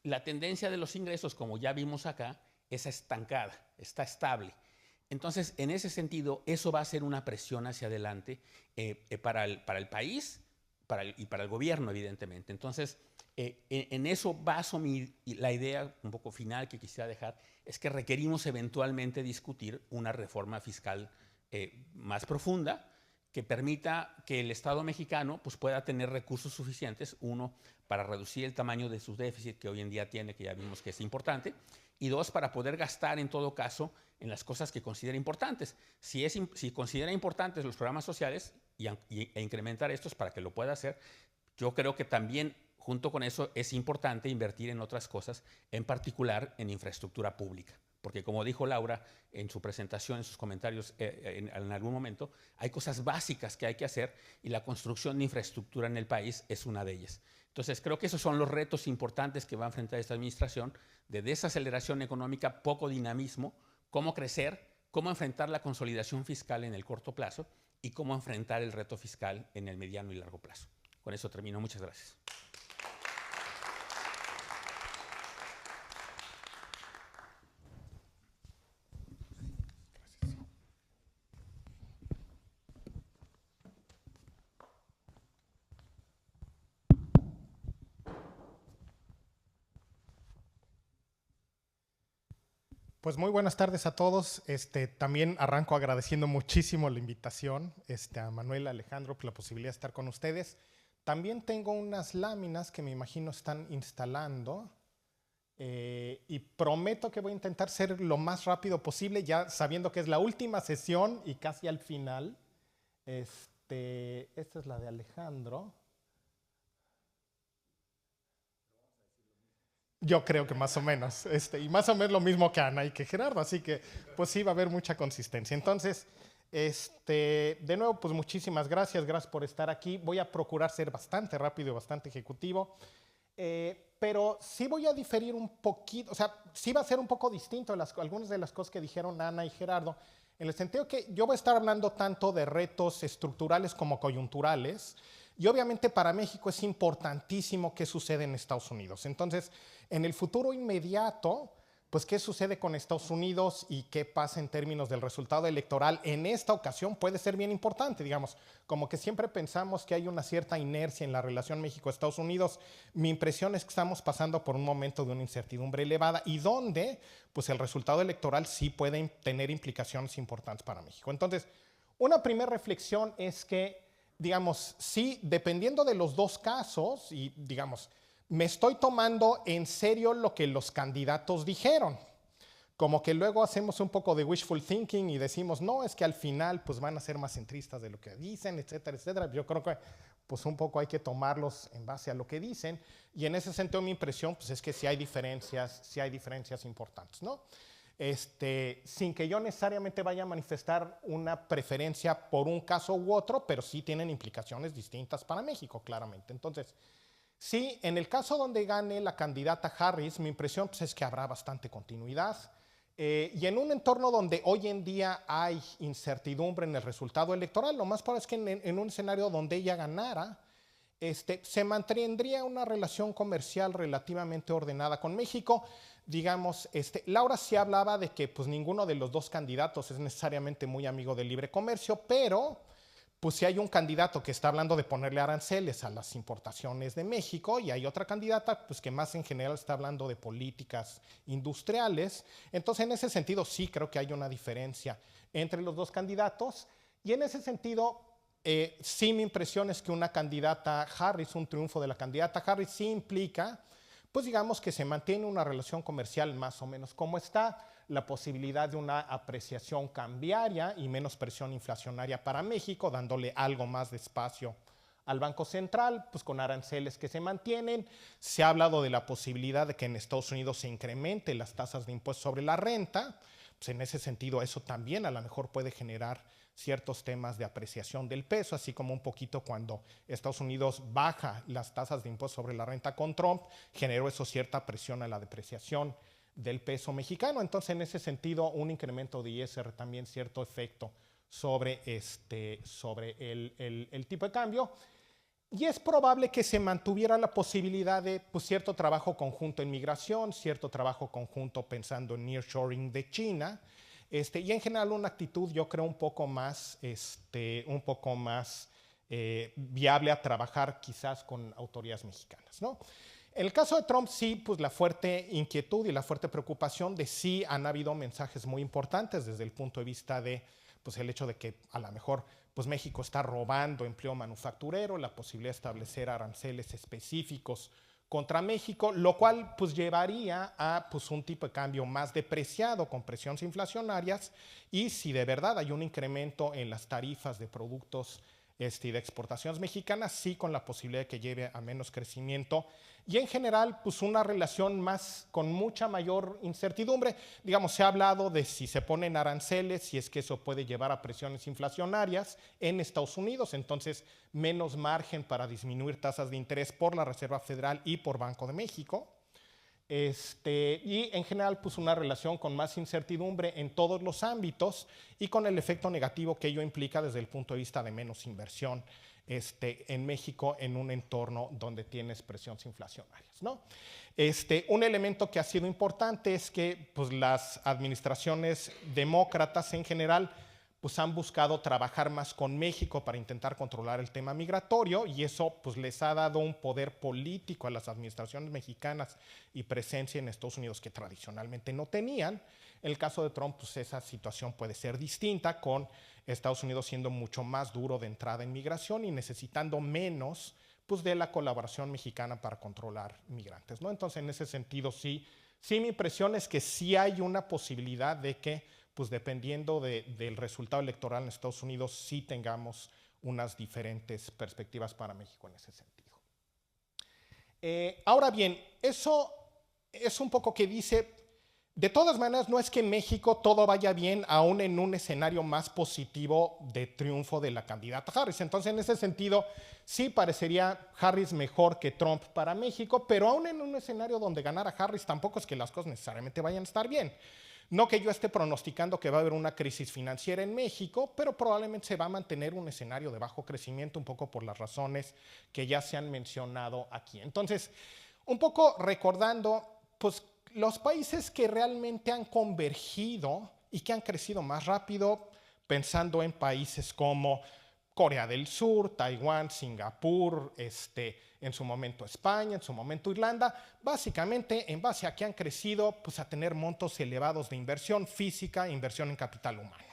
la tendencia de los ingresos, como ya vimos acá, es estancada, está estable. Entonces, en ese sentido, eso va a ser una presión hacia adelante para el país y para el gobierno, evidentemente. Entonces, en eso baso la idea un poco final que quisiera dejar, es que requerimos eventualmente discutir una reforma fiscal más profunda que permita que el Estado mexicano pues, pueda tener recursos suficientes, uno, para reducir el tamaño de sus déficits que hoy en día tiene, que ya vimos que es importante, y dos, para poder gastar en todo caso en las cosas que considera importantes. Si considera importantes los programas sociales e incrementar estos para que lo pueda hacer, yo creo que también junto con eso es importante invertir en otras cosas, en particular en infraestructura pública. Porque como dijo Laura en su presentación, en sus comentarios en algún momento, hay cosas básicas que hay que hacer y la construcción de infraestructura en el país es una de ellas. Entonces creo que esos son los retos importantes que va a enfrentar esta administración, de desaceleración económica, poco dinamismo, cómo crecer, cómo enfrentar la consolidación fiscal en el corto plazo y cómo enfrentar el reto fiscal en el mediano y largo plazo. Con eso termino. Muchas gracias.
Pues muy buenas tardes a todos. También arranco agradeciendo muchísimo la invitación a Manuel, Alejandro, por la posibilidad de estar con ustedes. También tengo unas láminas que me imagino están instalando y prometo que voy a intentar ser lo más rápido posible, ya sabiendo que es la última sesión y casi al final. Esta es la de Alejandro. Yo creo que más o menos, y más o menos lo mismo que Ana y que Gerardo, así que pues sí va a haber mucha consistencia. Entonces, de nuevo, pues muchísimas gracias por estar aquí. Voy a procurar ser bastante rápido y bastante ejecutivo, pero sí voy a diferir un poquito, o sea, sí va a ser un poco distinto algunas de las cosas que dijeron Ana y Gerardo, en el sentido que yo voy a estar hablando tanto de retos estructurales como coyunturales. Y obviamente para México es importantísimo qué sucede en Estados Unidos. Entonces, en el futuro inmediato, pues qué sucede con Estados Unidos y qué pasa en términos del resultado electoral en esta ocasión puede ser bien importante, digamos. Como que siempre pensamos que hay una cierta inercia en la relación México-Estados Unidos. Mi impresión es que estamos pasando por un momento de una incertidumbre elevada y donde pues el resultado electoral sí puede tener implicaciones importantes para México. Entonces, una primera reflexión es que digamos, sí, dependiendo de los dos casos, y digamos, me estoy tomando en serio lo que los candidatos dijeron. Como que luego hacemos un poco de wishful thinking y decimos, no, es que al final pues van a ser más centristas de lo que dicen, etcétera, etcétera. Yo creo que pues un poco hay que tomarlos en base a lo que dicen. Y en ese sentido mi impresión pues es que sí hay diferencias importantes, ¿no? Sin que yo necesariamente vaya a manifestar una preferencia por un caso u otro, pero sí tienen implicaciones distintas para México, claramente. Entonces, sí, en el caso donde gane la candidata Harris, mi impresión pues, es que habrá bastante continuidad. Y en un entorno donde hoy en día hay incertidumbre en el resultado electoral, lo más probable es que en un escenario donde ella ganara, se mantendría una relación comercial relativamente ordenada con México. Digamos, Laura sí hablaba de que pues, ninguno de los dos candidatos es necesariamente muy amigo del libre comercio, pero pues si hay un candidato que está hablando de ponerle aranceles a las importaciones de México y hay otra candidata pues, que más en general está hablando de políticas industriales, entonces en ese sentido sí creo que hay una diferencia entre los dos candidatos y en ese sentido sí mi impresión es que una candidata Harris, un triunfo de la candidata Harris sí implica pues digamos que se mantiene una relación comercial más o menos como está. la posibilidad de una apreciación cambiaria y menos presión inflacionaria para México, dándole algo más de espacio al Banco Central, pues con aranceles que se mantienen. Se ha hablado de la posibilidad de que en Estados Unidos se incrementen las tasas de impuestos sobre la renta. Pues en ese sentido, eso también a lo mejor puede generar ciertos temas de apreciación del peso, así como un poquito cuando Estados Unidos baja las tasas de impuestos sobre la renta con Trump, generó eso cierta presión a la depreciación del peso mexicano. Entonces, en ese sentido, un incremento de ISR también cierto efecto sobre el tipo de cambio. Y es probable que se mantuviera la posibilidad de pues, cierto trabajo conjunto en migración, cierto trabajo conjunto pensando en nearshoring de China, y en general una actitud, yo creo, un poco más viable a trabajar quizás con autoridades mexicanas, ¿no? En el caso de Trump, sí, pues la fuerte inquietud y la fuerte preocupación de sí han habido mensajes muy importantes desde el punto de vista de pues, el hecho de que a lo mejor pues, México está robando empleo manufacturero, la posibilidad de establecer aranceles específicos contra México, lo cual pues, llevaría a pues, un tipo de cambio más depreciado con presiones inflacionarias y si de verdad hay un incremento en las tarifas de productos y de exportaciones mexicanas, sí con la posibilidad de que lleve a menos crecimiento y en general pues una relación más con mucha mayor incertidumbre. Digamos, se ha hablado de si se ponen aranceles, si es que eso puede llevar a presiones inflacionarias en Estados Unidos, entonces menos margen para disminuir tasas de interés por la Reserva Federal y por Banco de México. Y en general pues una relación con más incertidumbre en todos los ámbitos y con el efecto negativo que ello implica desde el punto de vista de menos inversión en México en un entorno donde tienes presiones inflacionarias, ¿no? Un elemento que ha sido importante es que pues, las administraciones demócratas en general pues han buscado trabajar más con México para intentar controlar el tema migratorio y eso pues les ha dado un poder político a las administraciones mexicanas y presencia en Estados Unidos que tradicionalmente no tenían. En el caso de Trump, pues esa situación puede ser distinta, con Estados Unidos siendo mucho más duro de entrada en migración y necesitando menos pues, de la colaboración mexicana para controlar migrantes, ¿no? Entonces, en ese sentido, sí, mi impresión es que sí hay una posibilidad de que pues dependiendo del resultado electoral en Estados Unidos, sí tengamos unas diferentes perspectivas para México en ese sentido. Ahora bien, eso es un poco que dice, de todas maneras, no es que en México todo vaya bien, aún en un escenario más positivo de triunfo de la candidata Harris. Entonces, en ese sentido, sí parecería Harris mejor que Trump para México, pero aún en un escenario donde ganara Harris, tampoco es que las cosas necesariamente vayan a estar bien. No que yo esté pronosticando que va a haber una crisis financiera en México, pero probablemente se va a mantener un escenario de bajo crecimiento, un poco por las razones que ya se han mencionado aquí. Entonces, un poco recordando, pues, los países que realmente han convergido y que han crecido más rápido, pensando en países como Corea del Sur, Taiwán, Singapur, en su momento España, en su momento Irlanda, básicamente en base a que han crecido pues, a tener montos elevados de inversión física e inversión en capital humano.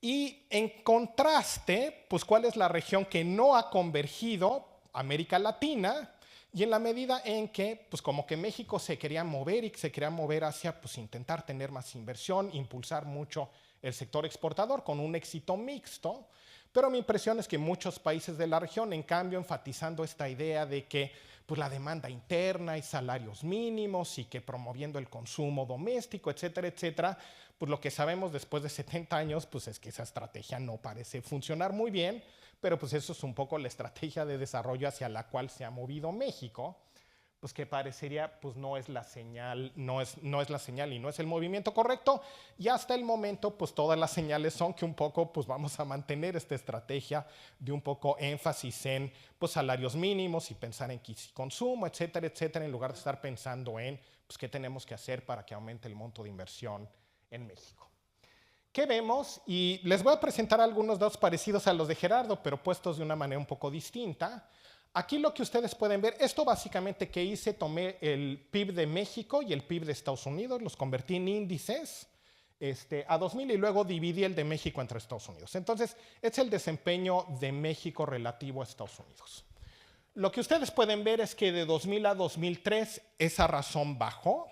Y en contraste, pues ¿cuál es la región que no ha convergido? América Latina, y en la medida en que, pues como que México se quería mover y se quería mover hacia, pues intentar tener más inversión, impulsar mucho el sector exportador con un éxito mixto, pero mi impresión es que muchos países de la región, en cambio, enfatizando esta idea de que pues, la demanda interna y salarios mínimos y que promoviendo el consumo doméstico, etcétera, etcétera, pues lo que sabemos después de 70 años pues, es que esa estrategia no parece funcionar muy bien, pero pues eso es un poco la estrategia de desarrollo hacia la cual se ha movido México, pues que parecería pues no es la señal, no es la señal y no es el movimiento correcto, y hasta el momento pues todas las señales son que un poco pues vamos a mantener esta estrategia de un poco énfasis en pues salarios mínimos y pensar en consumo, etcétera, etcétera, en lugar de estar pensando en pues qué tenemos que hacer para que aumente el monto de inversión en México. ¿Qué vemos? Y les voy a presentar algunos datos parecidos a los de Gerardo, pero puestos de una manera un poco distinta. Aquí lo que ustedes pueden ver, esto básicamente que hice, tomé el PIB de México y el PIB de Estados Unidos, los convertí en índices a 2000 y luego dividí el de México entre Estados Unidos. Entonces, es el desempeño de México relativo a Estados Unidos. Lo que ustedes pueden ver es que de 2000 a 2003 esa razón bajó.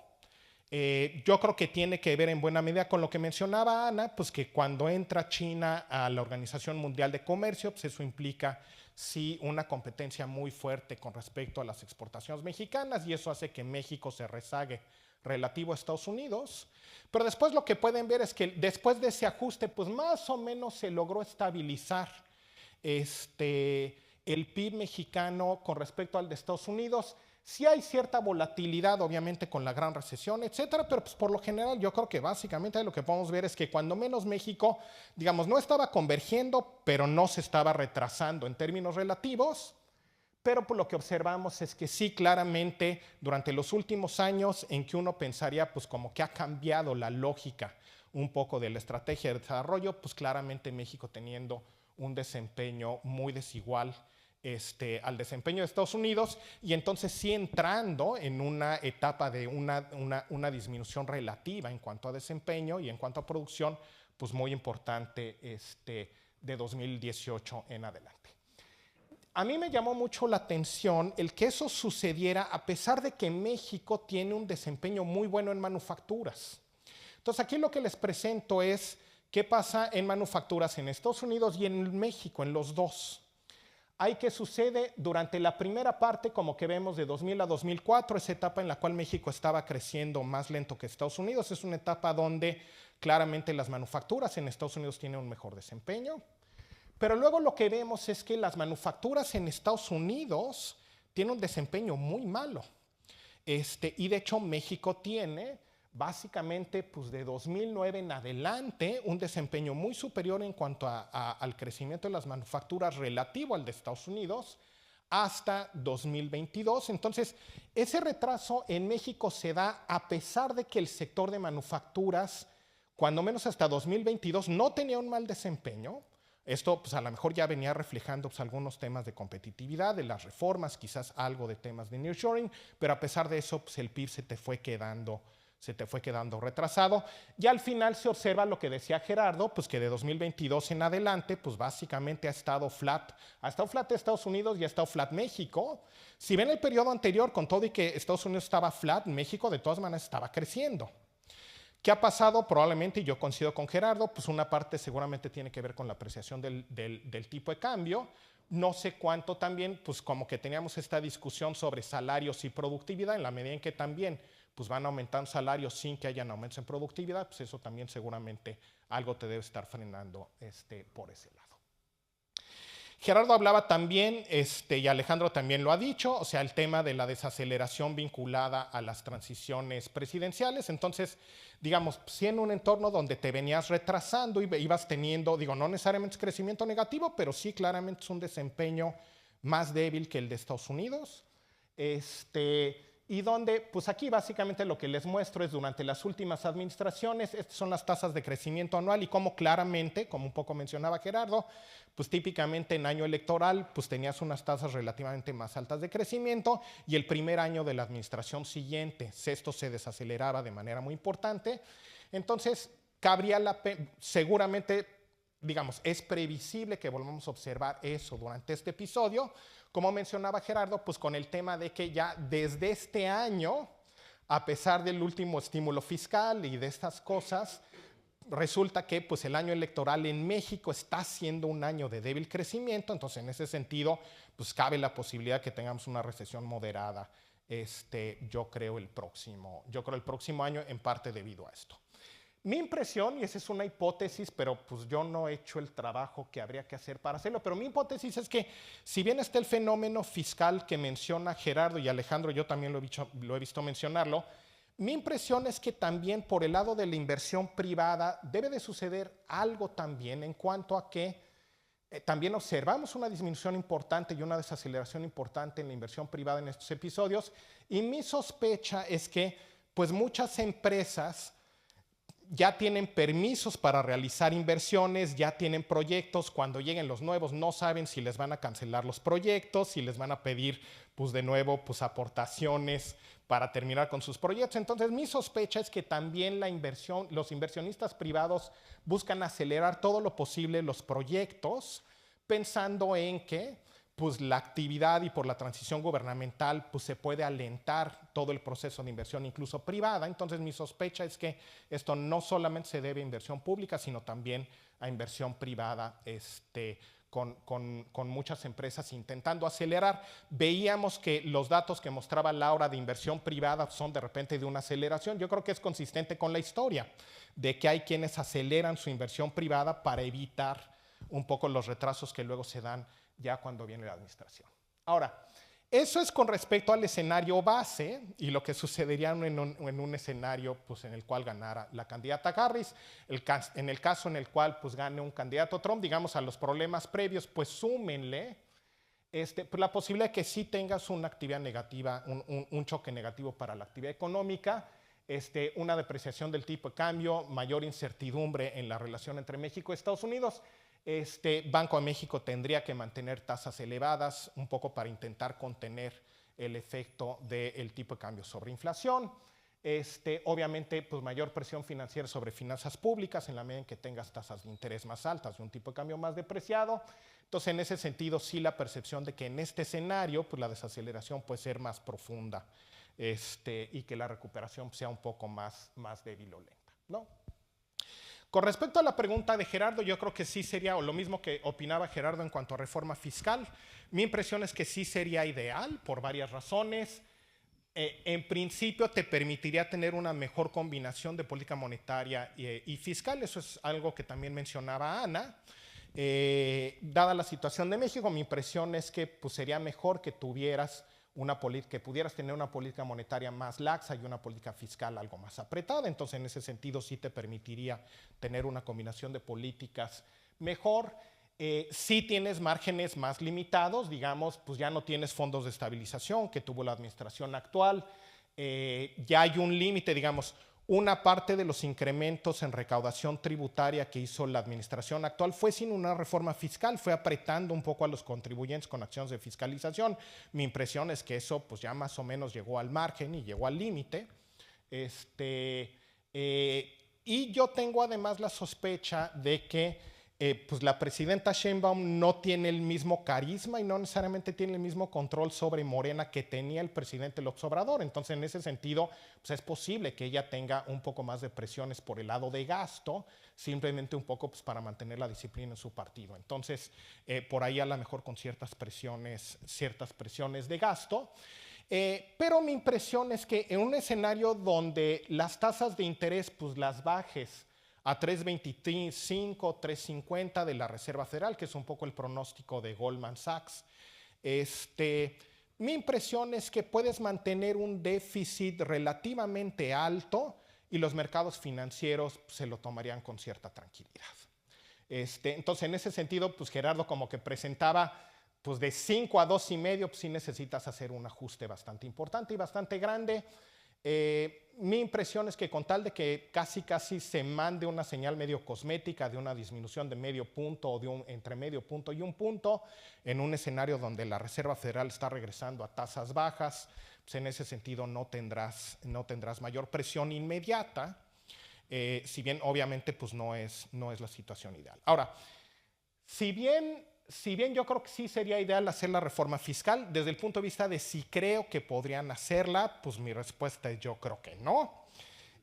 Yo creo que tiene que ver en buena medida con lo que mencionaba Ana, pues que cuando entra China a la Organización Mundial de Comercio, pues eso implica sí una competencia muy fuerte con respecto a las exportaciones mexicanas y eso hace que México se rezague relativo a Estados Unidos. Pero después lo que pueden ver es que después de ese ajuste, pues más o menos se logró estabilizar el PIB mexicano con respecto al de Estados Unidos. Sí hay cierta volatilidad, obviamente, con la gran recesión, etcétera, pero pues, por lo general yo creo que básicamente lo que podemos ver es que cuando menos México, digamos, no estaba convergiendo, pero no se estaba retrasando en términos relativos, pero por lo que observamos es que sí, claramente, durante los últimos años en que uno pensaría, pues como que ha cambiado la lógica un poco de la estrategia de desarrollo, pues claramente México teniendo un desempeño muy desigual al desempeño de Estados Unidos y entonces sí entrando en una etapa de una disminución relativa en cuanto a desempeño y en cuanto a producción, pues muy importante de 2018 en adelante. A mí me llamó mucho la atención el que eso sucediera a pesar de que México tiene un desempeño muy bueno en manufacturas. Entonces aquí lo que les presento es qué pasa en manufacturas en Estados Unidos y en México, en los dos. Hay que sucede durante la primera parte, como que vemos de 2000 a 2004, esa etapa en la cual México estaba creciendo más lento que Estados Unidos. Es una etapa donde claramente las manufacturas en Estados Unidos tienen un mejor desempeño. Pero luego lo que vemos es que las manufacturas en Estados Unidos tienen un desempeño muy malo. Y de hecho México tiene básicamente pues de 2009 en adelante un desempeño muy superior en cuanto al crecimiento de las manufacturas relativo al de Estados Unidos hasta 2022. Entonces, ese retraso en México se da a pesar de que el sector de manufacturas, cuando menos hasta 2022, no tenía un mal desempeño. Esto pues a lo mejor ya venía reflejando pues, algunos temas de competitividad, de las reformas, quizás algo de temas de nearshoring, pero a pesar de eso pues, el PIB se te fue quedando retrasado. Y al final se observa lo que decía Gerardo, pues que de 2022 en adelante, pues básicamente ha estado flat Estados Unidos y ha estado flat México. Si ven el periodo anterior, con todo y que Estados Unidos estaba flat, México de todas maneras estaba creciendo. ¿Qué ha pasado? Probablemente, y yo coincido con Gerardo, pues una parte seguramente tiene que ver con la apreciación del tipo de cambio. No sé cuánto también, pues como que teníamos esta discusión sobre salarios y productividad, en la medida en que también pues van aumentando salarios sin que hayan aumentos en productividad, pues eso también seguramente algo te debe estar frenando por ese lado. Gerardo hablaba también, y Alejandro también lo ha dicho, o sea, el tema de la desaceleración vinculada a las transiciones presidenciales. Entonces, digamos, si en un entorno donde te venías retrasando y ibas teniendo, digo, no necesariamente es crecimiento negativo, pero sí claramente es un desempeño más débil que el de Estados Unidos. Y donde, pues aquí básicamente lo que les muestro es durante las últimas administraciones, estas son las tasas de crecimiento anual y cómo claramente, como un poco mencionaba Gerardo, pues típicamente en año electoral pues tenías unas tasas relativamente más altas de crecimiento y el primer año de la administración siguiente esto se desaceleraba de manera muy importante. Entonces, cabría seguramente, digamos, es previsible que volvamos a observar eso durante este episodio. Como mencionaba Gerardo, pues con el tema de que ya desde este año, a pesar del último estímulo fiscal y de estas cosas, resulta que pues, el año electoral en México está siendo un año de débil crecimiento, entonces en ese sentido pues, cabe la posibilidad de que tengamos una recesión moderada, yo creo el próximo año, en parte debido a esto. Mi impresión, y esa es una hipótesis, pero pues yo no he hecho el trabajo que habría que hacer para hacerlo, pero mi hipótesis es que si bien está el fenómeno fiscal que menciona Gerardo y Alejandro, yo también lo he visto mencionarlo, mi impresión es que también por el lado de la inversión privada debe de suceder algo también en cuanto a que también observamos una disminución importante y una desaceleración importante en la inversión privada en estos episodios, y mi sospecha es que pues muchas empresas ya tienen permisos para realizar inversiones, ya tienen proyectos, cuando lleguen los nuevos no saben si les van a cancelar los proyectos, si les van a pedir pues de nuevo pues aportaciones para terminar con sus proyectos. Entonces mi sospecha es que también los inversionistas privados buscan acelerar todo lo posible los proyectos, pensando en que pues la actividad y por la transición gubernamental, pues se puede alentar todo el proceso de inversión, incluso privada. Entonces mi sospecha es que esto no solamente se debe a inversión pública, sino también a inversión privada, con muchas empresas intentando acelerar. Veíamos que los datos que mostraba Laura de inversión privada son de repente de una aceleración. Yo creo que es consistente con la historia, de que hay quienes aceleran su inversión privada para evitar un poco los retrasos que luego se dan ya cuando viene la administración. Ahora, eso es con respecto al escenario base y lo que sucedería en un escenario pues, en el cual ganara la candidata Harris. En el caso en el cual pues, gane un candidato Trump, digamos a los problemas previos, pues súmenle pues, la posibilidad de que sí tengas una actividad negativa, un choque negativo para la actividad económica, una depreciación del tipo de cambio, mayor incertidumbre en la relación entre México y Estados Unidos. Banco de México tendría que mantener tasas elevadas un poco para intentar contener el efecto del tipo de cambio sobre inflación. Obviamente, pues mayor presión financiera sobre finanzas públicas en la medida en que tengas tasas de interés más altas y un tipo de cambio más depreciado. Entonces, en ese sentido, sí la percepción de que en este escenario, pues la desaceleración puede ser más profunda y que la recuperación sea un poco más débil o lenta, ¿no? Con respecto a la pregunta de Gerardo, yo creo que sí sería lo mismo que opinaba Gerardo en cuanto a reforma fiscal. Mi impresión es que sí sería ideal por varias razones. En principio te permitiría tener una mejor combinación de política monetaria y fiscal. Eso es algo que también mencionaba Ana. Dada la situación de México, mi impresión es que pues, sería mejor que pudieras tener una política monetaria más laxa y una política fiscal algo más apretada. Entonces, en ese sentido, sí te permitiría tener una combinación de políticas mejor. Sí tienes márgenes más limitados, digamos, pues ya no tienes fondos de estabilización que tuvo la administración actual. Ya hay un límite, digamos, una parte de los incrementos en recaudación tributaria que hizo la administración actual fue sin una reforma fiscal, fue apretando un poco a los contribuyentes con acciones de fiscalización. Mi impresión es que eso pues ya más o menos llegó al margen y llegó al límite. Y yo tengo además la sospecha de que pues la presidenta Sheinbaum no tiene el mismo carisma y no necesariamente tiene el mismo control sobre Morena que tenía el presidente López Obrador. Entonces, en ese sentido, pues es posible que ella tenga un poco más de presiones por el lado de gasto, simplemente un poco pues, para mantener la disciplina en su partido. Entonces, por ahí a lo mejor con ciertas presiones de gasto. Pero mi impresión es que en un escenario donde las tasas de interés pues las bajes a 3.25, 3.50 de la Reserva Federal, que es un poco el pronóstico de Goldman Sachs. Mi impresión es que puedes mantener un déficit relativamente alto y los mercados financieros se lo tomarían con cierta tranquilidad. Entonces, en ese sentido, pues Gerardo como que presentaba pues de 5 a 2.5, pues sí necesitas hacer un ajuste bastante importante y bastante grande. Mi impresión es que con tal de que casi se mande una señal medio cosmética de una disminución de medio punto o entre medio punto y un punto en un escenario donde la Reserva Federal está regresando a tasas bajas, pues en ese sentido no tendrás mayor presión inmediata, si bien obviamente pues no es la situación ideal. Ahora, si bien yo creo que sí sería ideal hacer la reforma fiscal, desde el punto de vista de si creo que podrían hacerla, pues mi respuesta es yo creo que no.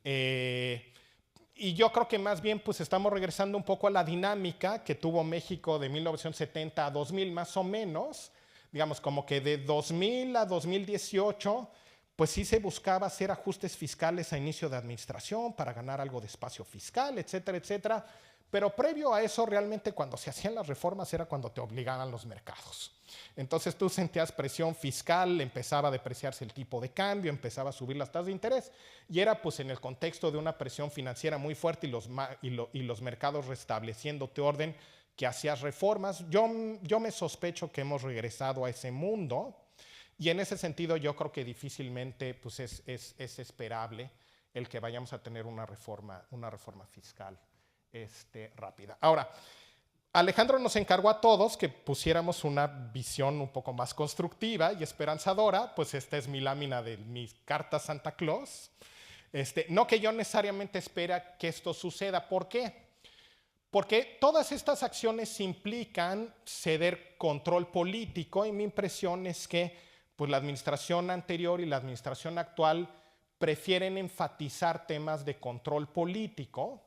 Y yo creo que más bien pues estamos regresando un poco a la dinámica que tuvo México de 1970 a 2000 más o menos, digamos como que de 2000 a 2018 pues sí se buscaba hacer ajustes fiscales a inicio de administración para ganar algo de espacio fiscal, etcétera, etcétera. Pero previo a eso, realmente cuando se hacían las reformas era cuando te obligaban los mercados. Entonces tú sentías presión fiscal, empezaba a depreciarse el tipo de cambio, empezaba a subir las tasas de interés y era pues en el contexto de una presión financiera muy fuerte y los mercados restableciéndote orden que hacías reformas. Yo me sospecho que hemos regresado a ese mundo y en ese sentido yo creo que difícilmente pues es esperable el que vayamos a tener una reforma fiscal rápida. Ahora, Alejandro nos encargó a todos que pusiéramos una visión un poco más constructiva y esperanzadora, pues esta es mi lámina de mi carta Santa Claus. No que yo necesariamente espera que esto suceda. ¿Por qué? Porque todas estas acciones implican ceder control político y mi impresión es que pues, la administración anterior y la administración actual prefieren enfatizar temas de control político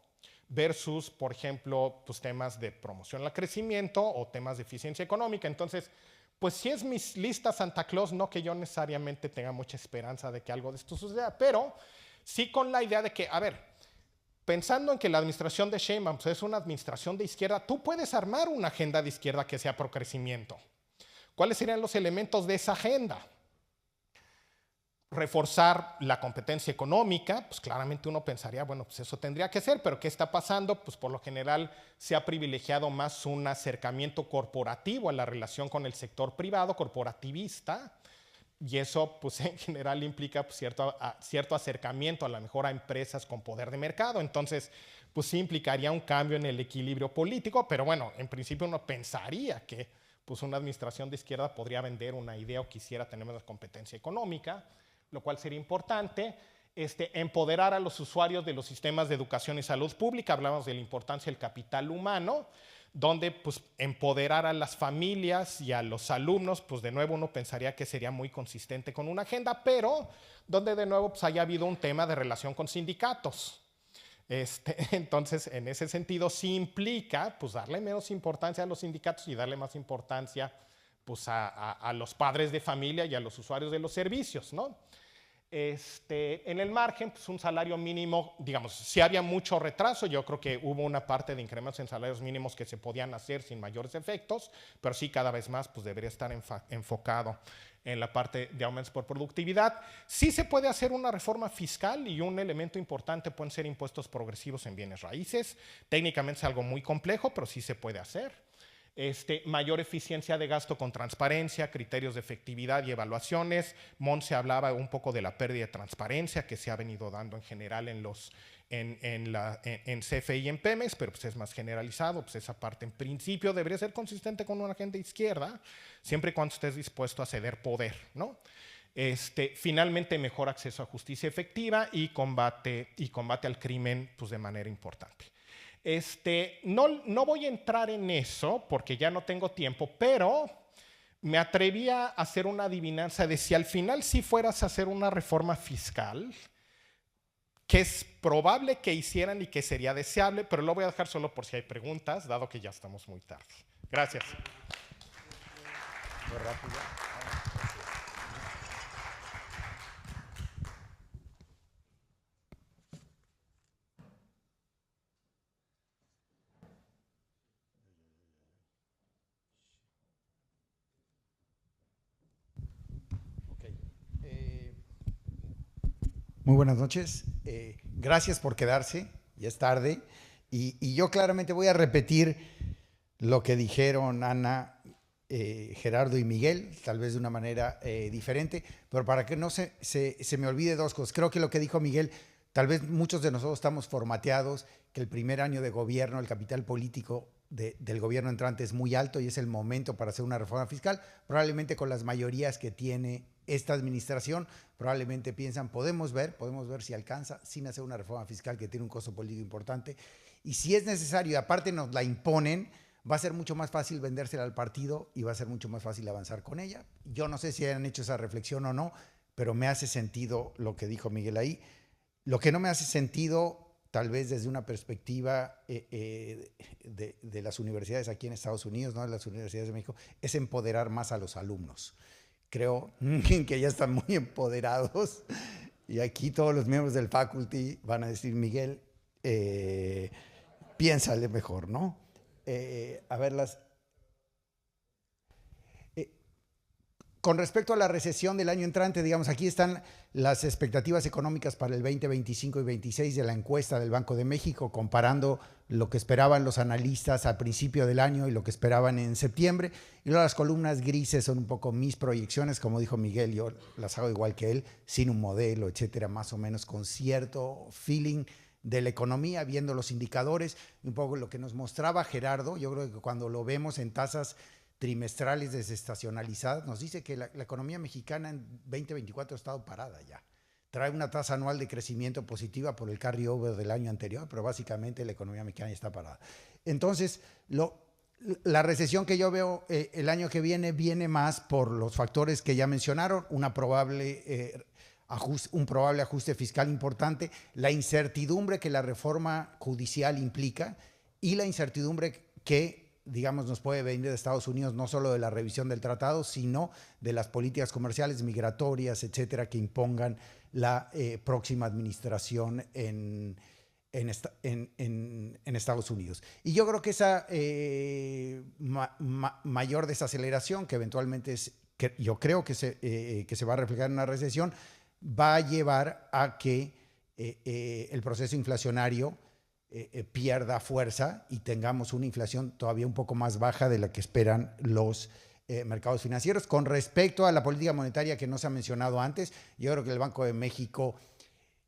versus, por ejemplo, pues, temas de promoción al crecimiento o temas de eficiencia económica. Entonces, pues si es mi lista Santa Claus, no que yo necesariamente tenga mucha esperanza de que algo de esto suceda, pero sí con la idea de que, a ver, pensando en que la administración de Sheinbaum pues, es una administración de izquierda, tú puedes armar una agenda de izquierda que sea pro crecimiento. ¿Cuáles serían los elementos de esa agenda? Reforzar la competencia económica, pues claramente uno pensaría, bueno, pues eso tendría que ser, pero ¿qué está pasando? Pues por lo general se ha privilegiado más un acercamiento corporativo a la relación con el sector privado, corporativista, y eso pues en general implica pues, cierto acercamiento a lo mejor a empresas con poder de mercado, entonces pues sí implicaría un cambio en el equilibrio político, pero bueno, en principio uno pensaría que pues una administración de izquierda podría vender una idea o quisiera tener más competencia económica, lo cual sería importante. Empoderar a los usuarios de los sistemas de educación y salud pública, hablamos de la importancia del capital humano, donde pues, empoderar a las familias y a los alumnos, pues de nuevo uno pensaría que sería muy consistente con una agenda, pero donde de nuevo pues, haya habido un tema de relación con sindicatos. Entonces, en ese sentido, sí implica pues, darle menos importancia a los sindicatos y darle más importancia pues, a los padres de familia y a los usuarios de los servicios, ¿no? En el margen, pues un salario mínimo, digamos, si había mucho retraso, yo creo que hubo una parte de incrementos en salarios mínimos que se podían hacer sin mayores efectos, pero sí cada vez más pues debería estar enfocado en la parte de aumentos por productividad. Sí se puede hacer una reforma fiscal y un elemento importante pueden ser impuestos progresivos en bienes raíces. Técnicamente es algo muy complejo, pero sí se puede hacer. Mayor eficiencia de gasto con transparencia, criterios de efectividad y evaluaciones. Montse hablaba un poco de la pérdida de transparencia que se ha venido dando en general en CFE y en Pemex, pero pues es más generalizado, pues esa parte en principio debería ser consistente con una agenda izquierda, siempre y cuando estés dispuesto a ceder poder, ¿no? Finalmente, mejor acceso a justicia efectiva y combate al crimen pues, de manera importante. No voy a entrar en eso porque ya no tengo tiempo, pero me atreví a hacer una adivinanza de si al final sí fueras a hacer una reforma fiscal, que es probable que hicieran y que sería deseable, pero lo voy a dejar solo por si hay preguntas, dado que ya estamos muy tarde. Gracias.
Muy rápido. Muy buenas noches. Gracias por quedarse. Ya es tarde. Y yo claramente voy a repetir lo que dijeron Ana, Gerardo y Miguel, tal vez de una manera diferente, pero para que no se me olvide dos cosas. Creo que lo que dijo Miguel, tal vez muchos de nosotros estamos formateados, que el primer año de gobierno, el capital político del gobierno entrante es muy alto y es el momento para hacer una reforma fiscal, probablemente con las mayorías que tiene esta administración, probablemente piensan, podemos ver si alcanza sin hacer una reforma fiscal que tiene un costo político importante, y si es necesario y aparte nos la imponen, va a ser mucho más fácil vendérsela al partido y va a ser mucho más fácil avanzar con ella. Yo no sé si hayan hecho esa reflexión o no, pero me hace sentido lo que dijo Miguel ahí. Lo que no me hace sentido, tal vez desde una perspectiva de las universidades aquí en Estados Unidos, ¿no? De las universidades de México, es empoderar más a los alumnos. Creo que ya están muy empoderados y aquí todos los miembros del faculty van a decir, Miguel, piénsale mejor, ¿no? A verlas. Con respecto a la recesión del año entrante, digamos, aquí están las expectativas económicas para el 2025 y 26 de la encuesta del Banco de México, comparando lo que esperaban los analistas al principio del año y lo que esperaban en septiembre. Y luego las columnas grises son un poco mis proyecciones, como dijo Miguel, yo las hago igual que él, sin un modelo, etcétera, más o menos con cierto feeling de la economía, viendo los indicadores, un poco lo que nos mostraba Gerardo. Yo creo que cuando lo vemos en tasas trimestrales desestacionalizadas, nos dice que la economía mexicana en 2024 ha estado parada ya. Trae una tasa anual de crecimiento positiva por el carryover del año anterior, pero básicamente la economía mexicana ya está parada. Entonces, la recesión que yo veo el año que viene más por los factores que ya mencionaron, un probable ajuste fiscal importante, la incertidumbre que la reforma judicial implica y la incertidumbre que, digamos, nos puede venir de Estados Unidos, no solo de la revisión del tratado, sino de las políticas comerciales, migratorias, etcétera, que impongan la próxima administración en Estados Unidos. Y yo creo que esa mayor desaceleración, que eventualmente yo creo que se va a reflejar en una recesión, va a llevar a que el proceso inflacionario pierda fuerza y tengamos una inflación todavía un poco más baja de la que esperan los mercados financieros. Con respecto a la política monetaria que no se ha mencionado antes, yo creo que el Banco de México,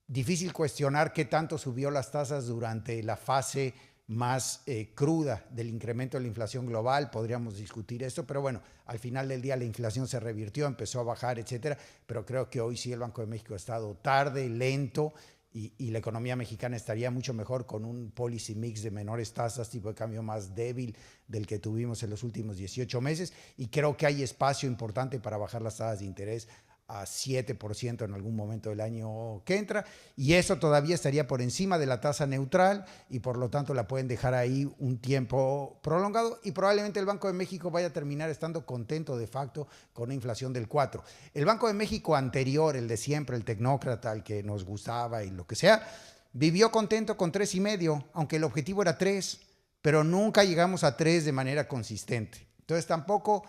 difícil cuestionar qué tanto subió las tasas durante la fase más cruda del incremento de la inflación global, podríamos discutir esto, pero bueno, al final del día la inflación se revirtió, empezó a bajar, etcétera, pero creo que hoy sí el Banco de México ha estado tarde, lento, y la economía mexicana estaría mucho mejor con un policy mix de menores tasas, tipo de cambio más débil del que tuvimos en los últimos 18 meses, y creo que hay espacio importante para bajar las tasas de interés a 7% en algún momento del año que entra, y eso todavía estaría por encima de la tasa neutral y por lo tanto la pueden dejar ahí un tiempo prolongado y probablemente el Banco de México vaya a terminar estando contento de facto con una inflación del 4%. El Banco de México anterior, el de siempre, el tecnócrata, el que nos gustaba y lo que sea, vivió contento con 3,5%, aunque el objetivo era 3%, pero nunca llegamos a 3% de manera consistente. Entonces tampoco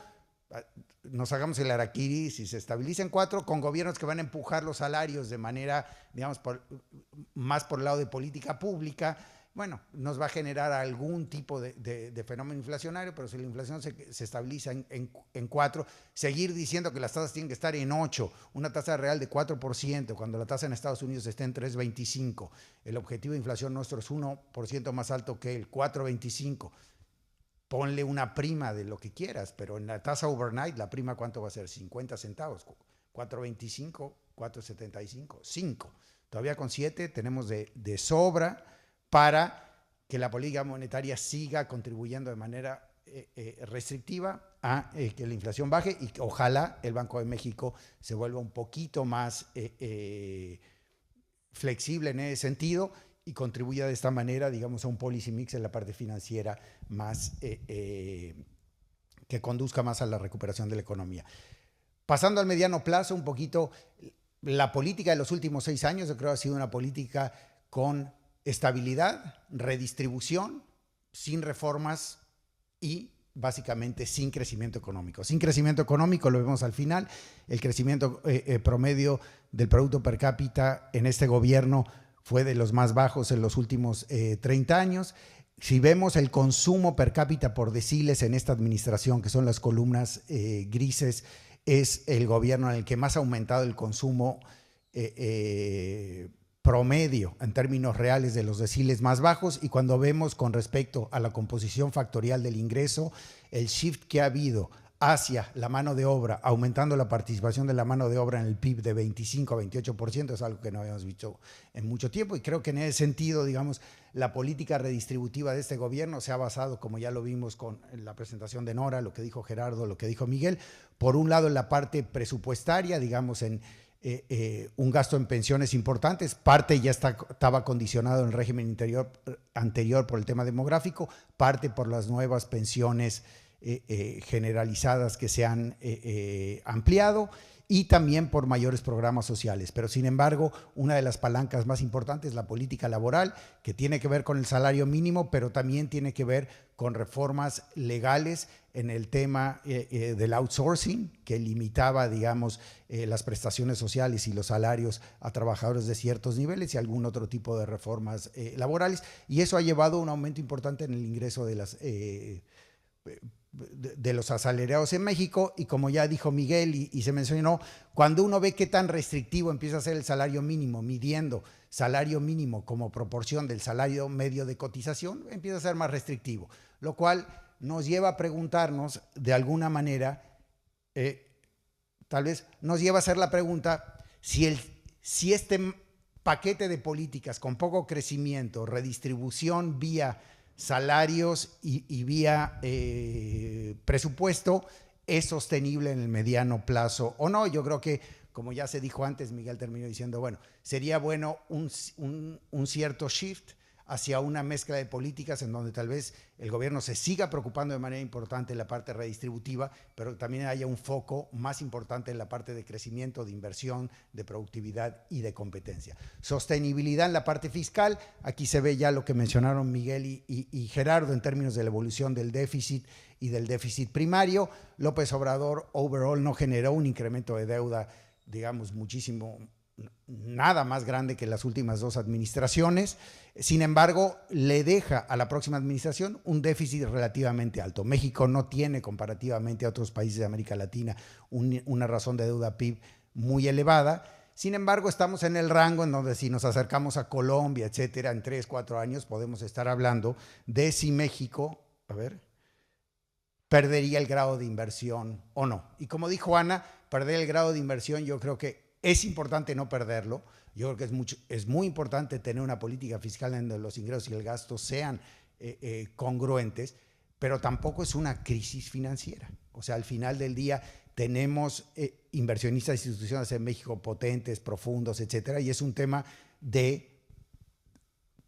nos hagamos el harakiri si se estabiliza en 4 con gobiernos que van a empujar los salarios de manera, digamos, más por el lado de política pública. Bueno, nos va a generar algún tipo de fenómeno inflacionario, pero si la inflación se estabiliza en 4, seguir diciendo que las tasas tienen que estar en 8, una tasa real de 4%, cuando la tasa en Estados Unidos está en 3,25, el objetivo de inflación nuestro es 1% más alto que el 4,25. Ponle una prima de lo que quieras, pero en la tasa overnight, la prima, ¿cuánto va a ser? 50 centavos, 4.25, 4.75, 5. Todavía con 7 tenemos de sobra para que la política monetaria siga contribuyendo de manera restrictiva a que la inflación baje y que ojalá el Banco de México se vuelva un poquito más flexible en ese sentido y contribuya de esta manera, digamos, a un policy mix en la parte financiera más que conduzca más a la recuperación de la economía. Pasando al mediano plazo, un poquito, la política de los últimos 6 años, yo creo, ha sido una política con estabilidad, redistribución, sin reformas y básicamente sin crecimiento económico. Sin crecimiento económico, lo vemos al final, el crecimiento promedio del Producto Per Cápita en este gobierno fue de los más bajos en los últimos 30 años. Si vemos el consumo per cápita por deciles en esta administración, que son las columnas grises, es el gobierno en el que más ha aumentado el consumo promedio en términos reales de los deciles más bajos. Y cuando vemos con respecto a la composición factorial del ingreso, el shift que ha habido hacia la mano de obra, aumentando la participación de la mano de obra en el PIB de 25 a 28%, es algo que no habíamos visto en mucho tiempo, y creo que en ese sentido, digamos, la política redistributiva de este gobierno se ha basado, como ya lo vimos con la presentación de Nora, lo que dijo Gerardo, lo que dijo Miguel, por un lado en la parte presupuestaria, digamos, en un gasto en pensiones importantes, parte ya estaba condicionado en el régimen anterior por el tema demográfico, parte por las nuevas pensiones generalizadas que se han ampliado y también por mayores programas sociales. Pero sin embargo, una de las palancas más importantes es la política laboral, que tiene que ver con el salario mínimo, pero también tiene que ver con reformas legales en el tema del outsourcing, que limitaba, digamos, las prestaciones sociales y los salarios a trabajadores de ciertos niveles y algún otro tipo de reformas laborales. Y eso ha llevado a un aumento importante en el ingreso de los asalariados en México, y como ya dijo Miguel y se mencionó, cuando uno ve qué tan restrictivo empieza a ser el salario mínimo, midiendo salario mínimo como proporción del salario medio de cotización, empieza a ser más restrictivo, lo cual nos lleva a preguntarnos de alguna manera, tal vez nos lleva a hacer la pregunta si este paquete de políticas con poco crecimiento, redistribución vía salarios y vía presupuesto es sostenible en el mediano plazo o no. Yo creo que, como ya se dijo antes, Miguel terminó diciendo, bueno, sería bueno un cierto shift hacia una mezcla de políticas en donde tal vez el gobierno se siga preocupando de manera importante en la parte redistributiva, pero también haya un foco más importante en la parte de crecimiento, de inversión, de productividad y de competencia. Sostenibilidad en la parte fiscal, aquí se ve ya lo que mencionaron Miguel y Gerardo en términos de la evolución del déficit y del déficit primario. López Obrador overall no generó un incremento de deuda, digamos, nada más grande que las últimas dos administraciones. Sin embargo, le deja a la próxima administración un déficit relativamente alto. México no tiene, comparativamente a otros países de América Latina, una razón de deuda PIB muy elevada. Sin embargo, estamos en el rango en donde si nos acercamos a Colombia, etcétera, en 3, 4 años podemos estar hablando de si México, perdería el grado de inversión o no. Y como dijo Ana, perder el grado de inversión, yo creo que es importante no perderlo. Yo creo que es muy importante tener una política fiscal en donde los ingresos y el gasto sean congruentes, pero tampoco es una crisis financiera. O sea, al final del día tenemos inversionistas institucionales en México potentes, profundos, etcétera, y es un tema de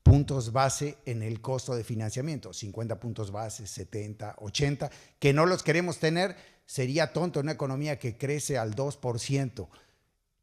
puntos base en el costo de financiamiento, 50 puntos base, 70, 80, que no los queremos tener. Sería tonto en una economía que crece al 2%,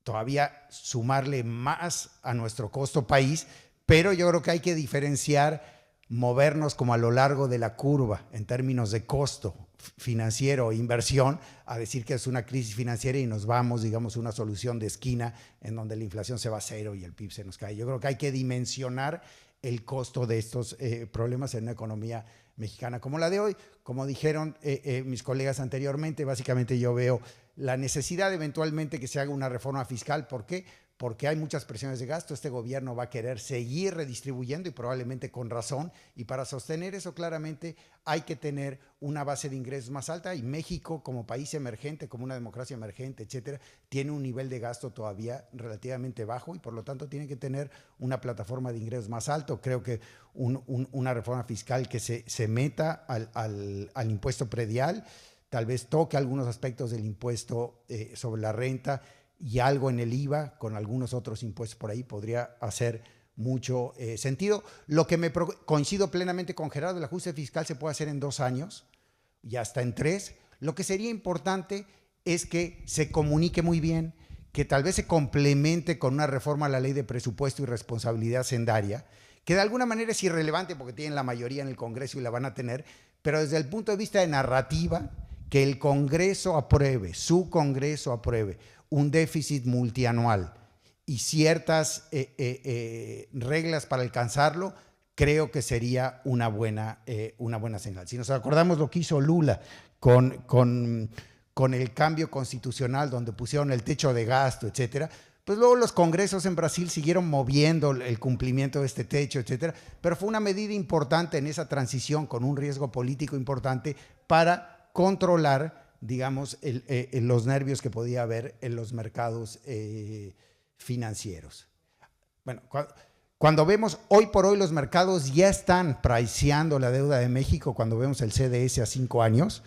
todavía sumarle más a nuestro costo país, pero yo creo que hay que diferenciar, movernos como a lo largo de la curva en términos de costo financiero e inversión, a decir que es una crisis financiera y nos vamos, digamos, a una solución de esquina en donde la inflación se va a cero y el PIB se nos cae. Yo creo que hay que dimensionar el costo de estos problemas en una economía mexicana como la de hoy. Como dijeron mis colegas anteriormente, básicamente yo veo la necesidad eventualmente que se haga una reforma fiscal. ¿Por qué? Porque hay muchas presiones de gasto. Este gobierno va a querer seguir redistribuyendo y probablemente con razón. Y para sostener eso, claramente hay que tener una base de ingresos más alta. Y México, como país emergente, como una democracia emergente, etcétera, tiene un nivel de gasto todavía relativamente bajo y por lo tanto tiene que tener una plataforma de ingresos más alto. Creo que una reforma fiscal que se meta al impuesto predial, tal vez toque algunos aspectos del impuesto sobre la renta y algo en el IVA, con algunos otros impuestos por ahí, podría hacer mucho sentido. Lo que coincido plenamente con Gerardo, el ajuste fiscal se puede hacer en 2 años y hasta en 3. Lo que sería importante es que se comunique muy bien, que tal vez se complemente con una reforma a la ley de presupuesto y responsabilidad hacendaria, que de alguna manera es irrelevante porque tienen la mayoría en el Congreso y la van a tener, pero desde el punto de vista de narrativa, que el Congreso apruebe, su Congreso apruebe un déficit multianual y ciertas reglas para alcanzarlo, creo que sería una buena señal. Si nos acordamos lo que hizo Lula con el cambio constitucional, donde pusieron el techo de gasto, etcétera, pues luego los congresos en Brasil siguieron moviendo el cumplimiento de este techo, etcétera, pero fue una medida importante en esa transición con un riesgo político importante para controlar, digamos, los nervios que podía haber en los mercados financieros. Bueno, cuando vemos, hoy por hoy los mercados ya están priceando la deuda de México, cuando vemos el CDS a 5 años,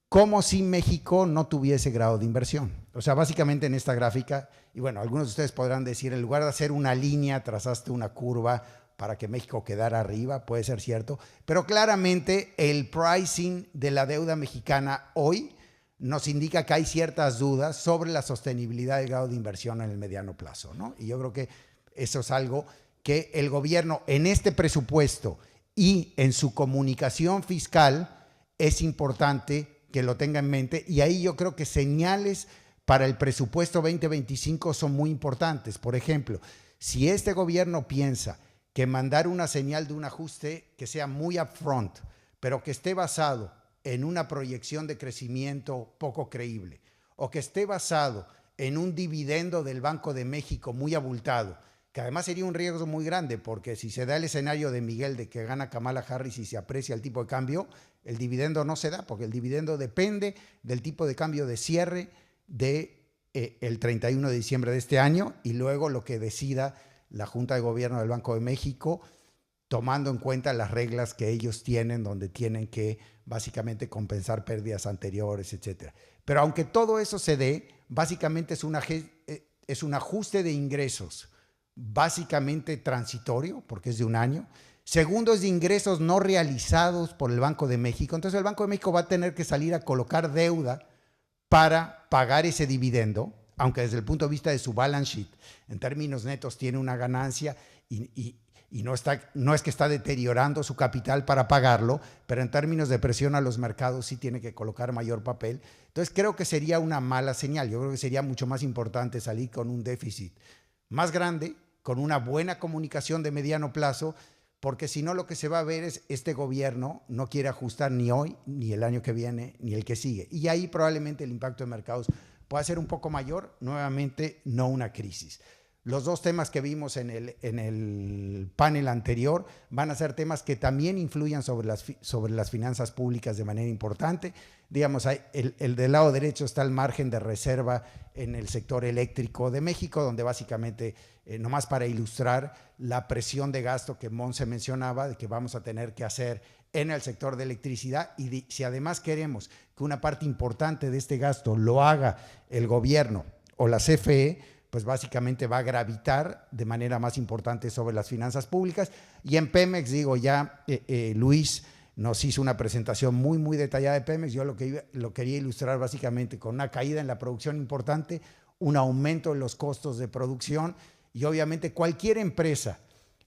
como si México no tuviese grado de inversión. O sea, básicamente en esta gráfica, y bueno, algunos de ustedes podrán decir, en lugar de hacer una línea, trazaste una curva para que México quedara arriba, puede ser cierto, pero claramente el pricing de la deuda mexicana hoy nos indica que hay ciertas dudas sobre la sostenibilidad del grado de inversión en el mediano plazo, ¿no? Y yo creo que eso es algo que el gobierno en este presupuesto y en su comunicación fiscal es importante que lo tenga en mente, y ahí yo creo que señales para el presupuesto 2025 son muy importantes. Por ejemplo, si este gobierno piensa que mandar una señal de un ajuste que sea muy upfront, pero que esté basado en una proyección de crecimiento poco creíble, o que esté basado en un dividendo del Banco de México muy abultado, que además sería un riesgo muy grande, porque si se da el escenario de Miguel de que gana Kamala Harris y se aprecia el tipo de cambio, el dividendo no se da, porque el dividendo depende del tipo de cambio de cierre el 31 de diciembre de este año y luego lo que decida la Junta de Gobierno del Banco de México tomando en cuenta las reglas que ellos tienen, donde tienen que básicamente compensar pérdidas anteriores, etc. Pero aunque todo eso se dé, básicamente es un ajuste de ingresos, básicamente transitorio, porque es de un año. Segundo, es de ingresos no realizados por el Banco de México. Entonces el Banco de México va a tener que salir a colocar deuda para pagar ese dividendo, aunque desde el punto de vista de su balance sheet, en términos netos, tiene una ganancia y no es que está deteriorando su capital para pagarlo, pero en términos de presión a los mercados sí tiene que colocar mayor papel. Entonces creo que sería una mala señal. Yo creo que sería mucho más importante salir con un déficit más grande, con una buena comunicación de mediano plazo, porque si no lo que se va a ver es este gobierno no quiere ajustar ni hoy, ni el año que viene, ni el que sigue. Y ahí probablemente el impacto de mercados pueda ser un poco mayor, nuevamente no una crisis. Los dos temas que vimos en el panel anterior van a ser temas que también influyan sobre las finanzas públicas de manera importante. Digamos, el del lado derecho está el margen de reserva en el sector eléctrico de México, donde básicamente, nomás para ilustrar la presión de gasto que Monse mencionaba, de que vamos a tener que hacer en el sector de electricidad, y si además queremos que una parte importante de este gasto lo haga el gobierno o la CFE, pues básicamente va a gravitar de manera más importante sobre las finanzas públicas. Y en Pemex, digo, ya Luis nos hizo una presentación muy, muy detallada de Pemex. Yo lo quería ilustrar básicamente con una caída en la producción importante, un aumento en los costos de producción, y obviamente cualquier empresa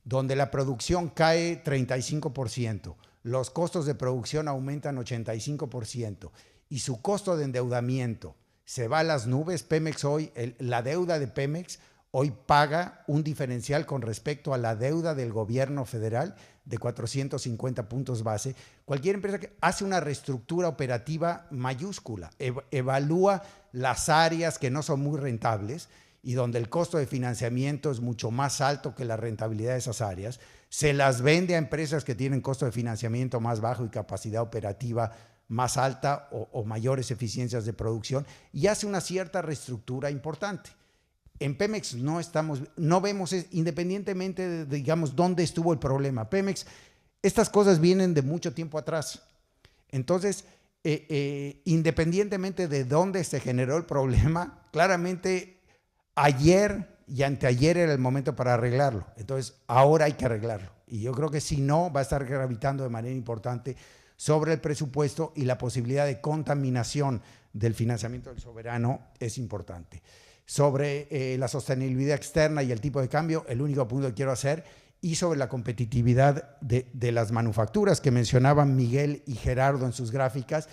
donde la producción cae 35%, los costos de producción aumentan 85% y su costo de endeudamiento se va a las nubes. Pemex hoy, la deuda de Pemex hoy paga un diferencial con respecto a la deuda del gobierno federal de 450 puntos base. Cualquier empresa que hace una reestructura operativa mayúscula, evalúa las áreas que no son muy rentables y donde el costo de financiamiento es mucho más alto que la rentabilidad de esas áreas, se las vende a empresas que tienen costo de financiamiento más bajo y capacidad operativa más alta o mayores eficiencias de producción, y hace una cierta reestructura importante. En Pemex no vemos, independientemente de, digamos, dónde estuvo el problema. Pemex, estas cosas vienen de mucho tiempo atrás. Entonces, independientemente de dónde se generó el problema, claramente ayer y anteayer era el momento para arreglarlo. Entonces, ahora hay que arreglarlo. Y yo creo que si no, va a estar gravitando de manera importante sobre el presupuesto, y la posibilidad de contaminación del financiamiento del soberano es importante. Sobre la sostenibilidad externa y el tipo de cambio, el único punto que quiero hacer, y sobre la competitividad de las manufacturas que mencionaban Miguel y Gerardo en sus gráficas,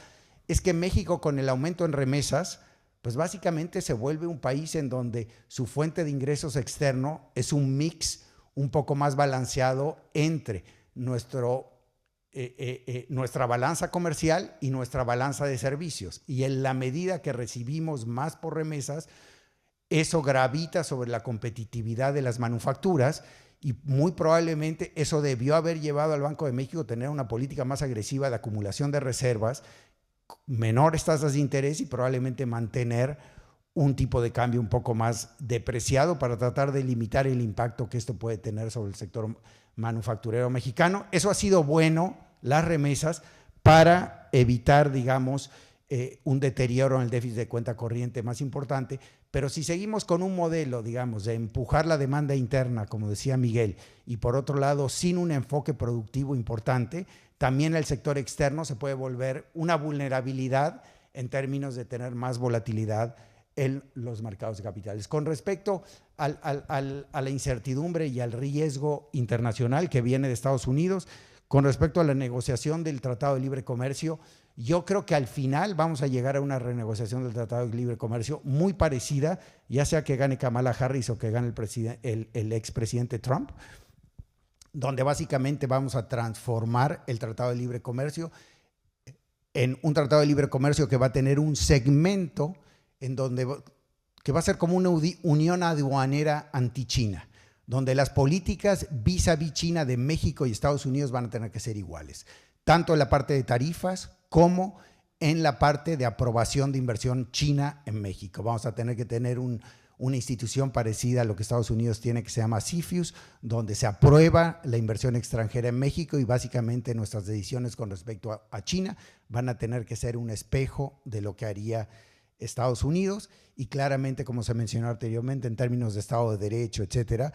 es que México, con el aumento en remesas, pues básicamente se vuelve un país en donde su fuente de ingresos externo es un mix un poco más balanceado entre nuestra balanza comercial y nuestra balanza de servicios. Y en la medida que recibimos más por remesas, eso gravita sobre la competitividad de las manufacturas, y muy probablemente eso debió haber llevado al Banco de México a tener una política más agresiva de acumulación de reservas, menores tasas de interés, y probablemente mantener un tipo de cambio un poco más depreciado para tratar de limitar el impacto que esto puede tener sobre el sector manufacturero mexicano. Eso ha sido bueno, las remesas, para evitar, digamos, un deterioro en el déficit de cuenta corriente más importante. Pero si seguimos con un modelo, digamos, de empujar la demanda interna, como decía Miguel, y por otro lado, sin un enfoque productivo importante, también el sector externo se puede volver una vulnerabilidad en términos de tener más volatilidad en los mercados de capitales. Con respecto a la incertidumbre y al riesgo internacional que viene de Estados Unidos, con respecto a la negociación del Tratado de Libre Comercio, yo creo que al final vamos a llegar a una renegociación del Tratado de Libre Comercio muy parecida, ya sea que gane Kamala Harris o que gane el expresidente Trump, donde básicamente vamos a transformar el Tratado de Libre Comercio en un Tratado de Libre Comercio que va a tener un segmento que va a ser como una unión aduanera anti-China, donde las políticas vis-a-vis China de México y Estados Unidos van a tener que ser iguales, tanto en la parte de tarifas como en la parte de aprobación de inversión china en México. Vamos a tener que tener una institución parecida a lo que Estados Unidos tiene, que se llama CFIUS, donde se aprueba la inversión extranjera en México, y básicamente nuestras decisiones con respecto a China van a tener que ser un espejo de lo que haría Estados Unidos, y claramente, como se mencionó anteriormente, en términos de Estado de Derecho, etcétera,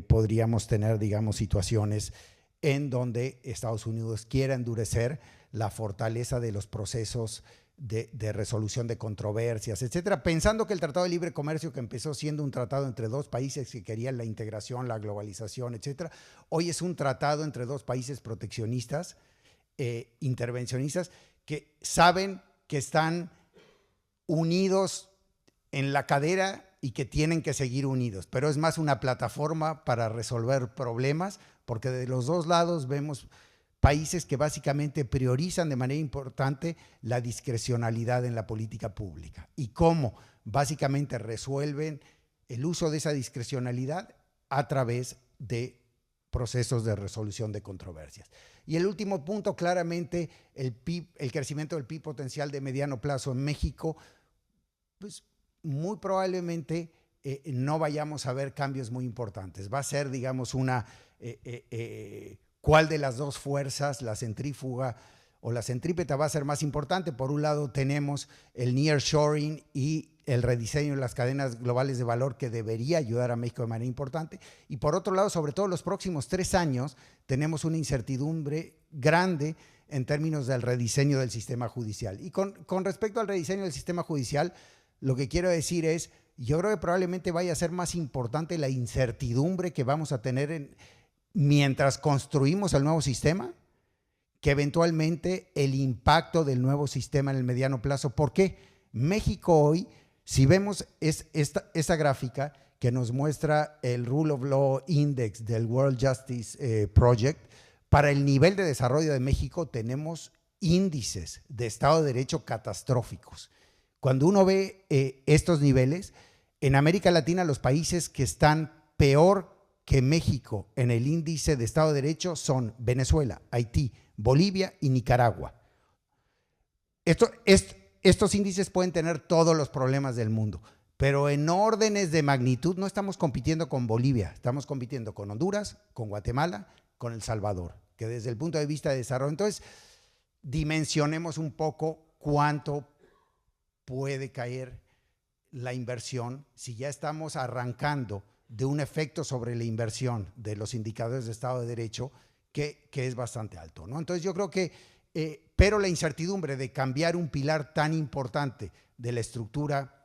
podríamos tener, digamos, situaciones en donde Estados Unidos quiera endurecer la fortaleza de los procesos de resolución de controversias, etcétera, pensando que el Tratado de Libre Comercio, que empezó siendo un tratado entre dos países que querían la integración, la globalización, etcétera, hoy es un tratado entre dos países proteccionistas, intervencionistas, que saben que están unidos en la cadera y que tienen que seguir unidos, pero es más una plataforma para resolver problemas, porque de los dos lados vemos países que básicamente priorizan de manera importante la discrecionalidad en la política pública, y cómo básicamente resuelven el uso de esa discrecionalidad a través de procesos de resolución de controversias. Y el último punto, claramente, el PIB, el crecimiento del PIB potencial de mediano plazo en México, pues muy probablemente no vayamos a ver cambios muy importantes. Va a ser, digamos, una ¿cuál de las dos fuerzas, la centrífuga o la centrípeta, va a ser más importante? Por un lado tenemos el nearshoring y el rediseño de las cadenas globales de valor, que debería ayudar a México de manera importante, y por otro lado, sobre todo los próximos 3 años, tenemos una incertidumbre grande en términos del rediseño del sistema judicial. Y con respecto al rediseño del sistema judicial, lo que quiero decir es, yo creo que probablemente vaya a ser más importante la incertidumbre que vamos a tener mientras construimos el nuevo sistema, que eventualmente el impacto del nuevo sistema en el mediano plazo. ¿Por qué? México hoy, si vemos esta gráfica que nos muestra el Rule of Law Index del World Justice Project, para el nivel de desarrollo de México tenemos índices de Estado de Derecho catastróficos. Cuando uno ve estos niveles, en América Latina los países que están peor que México en el índice de Estado de Derecho son Venezuela, Haití, Bolivia y Nicaragua. Estos índices pueden tener todos los problemas del mundo, pero en órdenes de magnitud no estamos compitiendo con Bolivia, estamos compitiendo con Honduras, con Guatemala, con El Salvador, que desde el punto de vista de desarrollo, entonces dimensionemos un poco cuánto puede caer la inversión si ya estamos arrancando de un efecto sobre la inversión de los indicadores de Estado de Derecho que es bastante alto, ¿no? Entonces yo creo que, pero la incertidumbre de cambiar un pilar tan importante de la estructura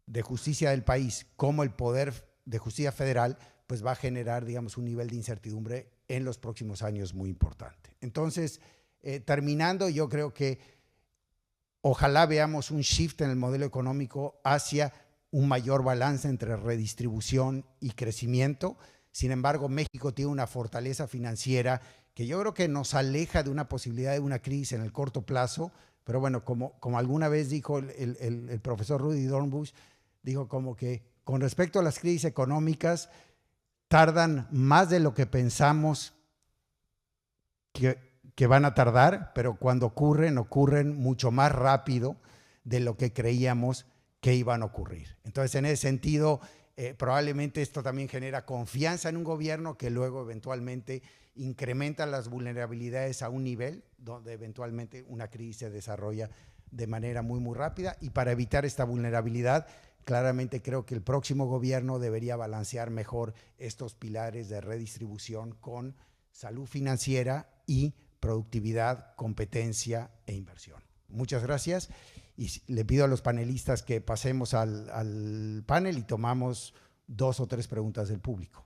de justicia del país como el Poder de Justicia Federal, pues va a generar, digamos, un nivel de incertidumbre en los próximos años muy importante. Entonces, terminando, yo creo que ojalá veamos un shift en el modelo económico hacia un mayor balance entre redistribución y crecimiento. Sin embargo, México tiene una fortaleza financiera que yo creo que nos aleja de una posibilidad de una crisis en el corto plazo, pero bueno, como alguna vez dijo el profesor Rudy Dornbusch, dijo como que con respecto a las crisis económicas, tardan más de lo que pensamos que van a tardar, pero cuando ocurren mucho más rápido de lo que creíamos que iban a ocurrir. Entonces, en ese sentido, probablemente esto también genera confianza en un gobierno que luego eventualmente incrementa las vulnerabilidades a un nivel donde eventualmente una crisis se desarrolla de manera muy, muy rápida. Y para evitar esta vulnerabilidad, claramente creo que el próximo gobierno debería balancear mejor estos pilares de redistribución con salud financiera y productividad, competencia e inversión. Muchas gracias. Y le pido a los panelistas que pasemos al panel y tomamos 2 o 3 preguntas del público.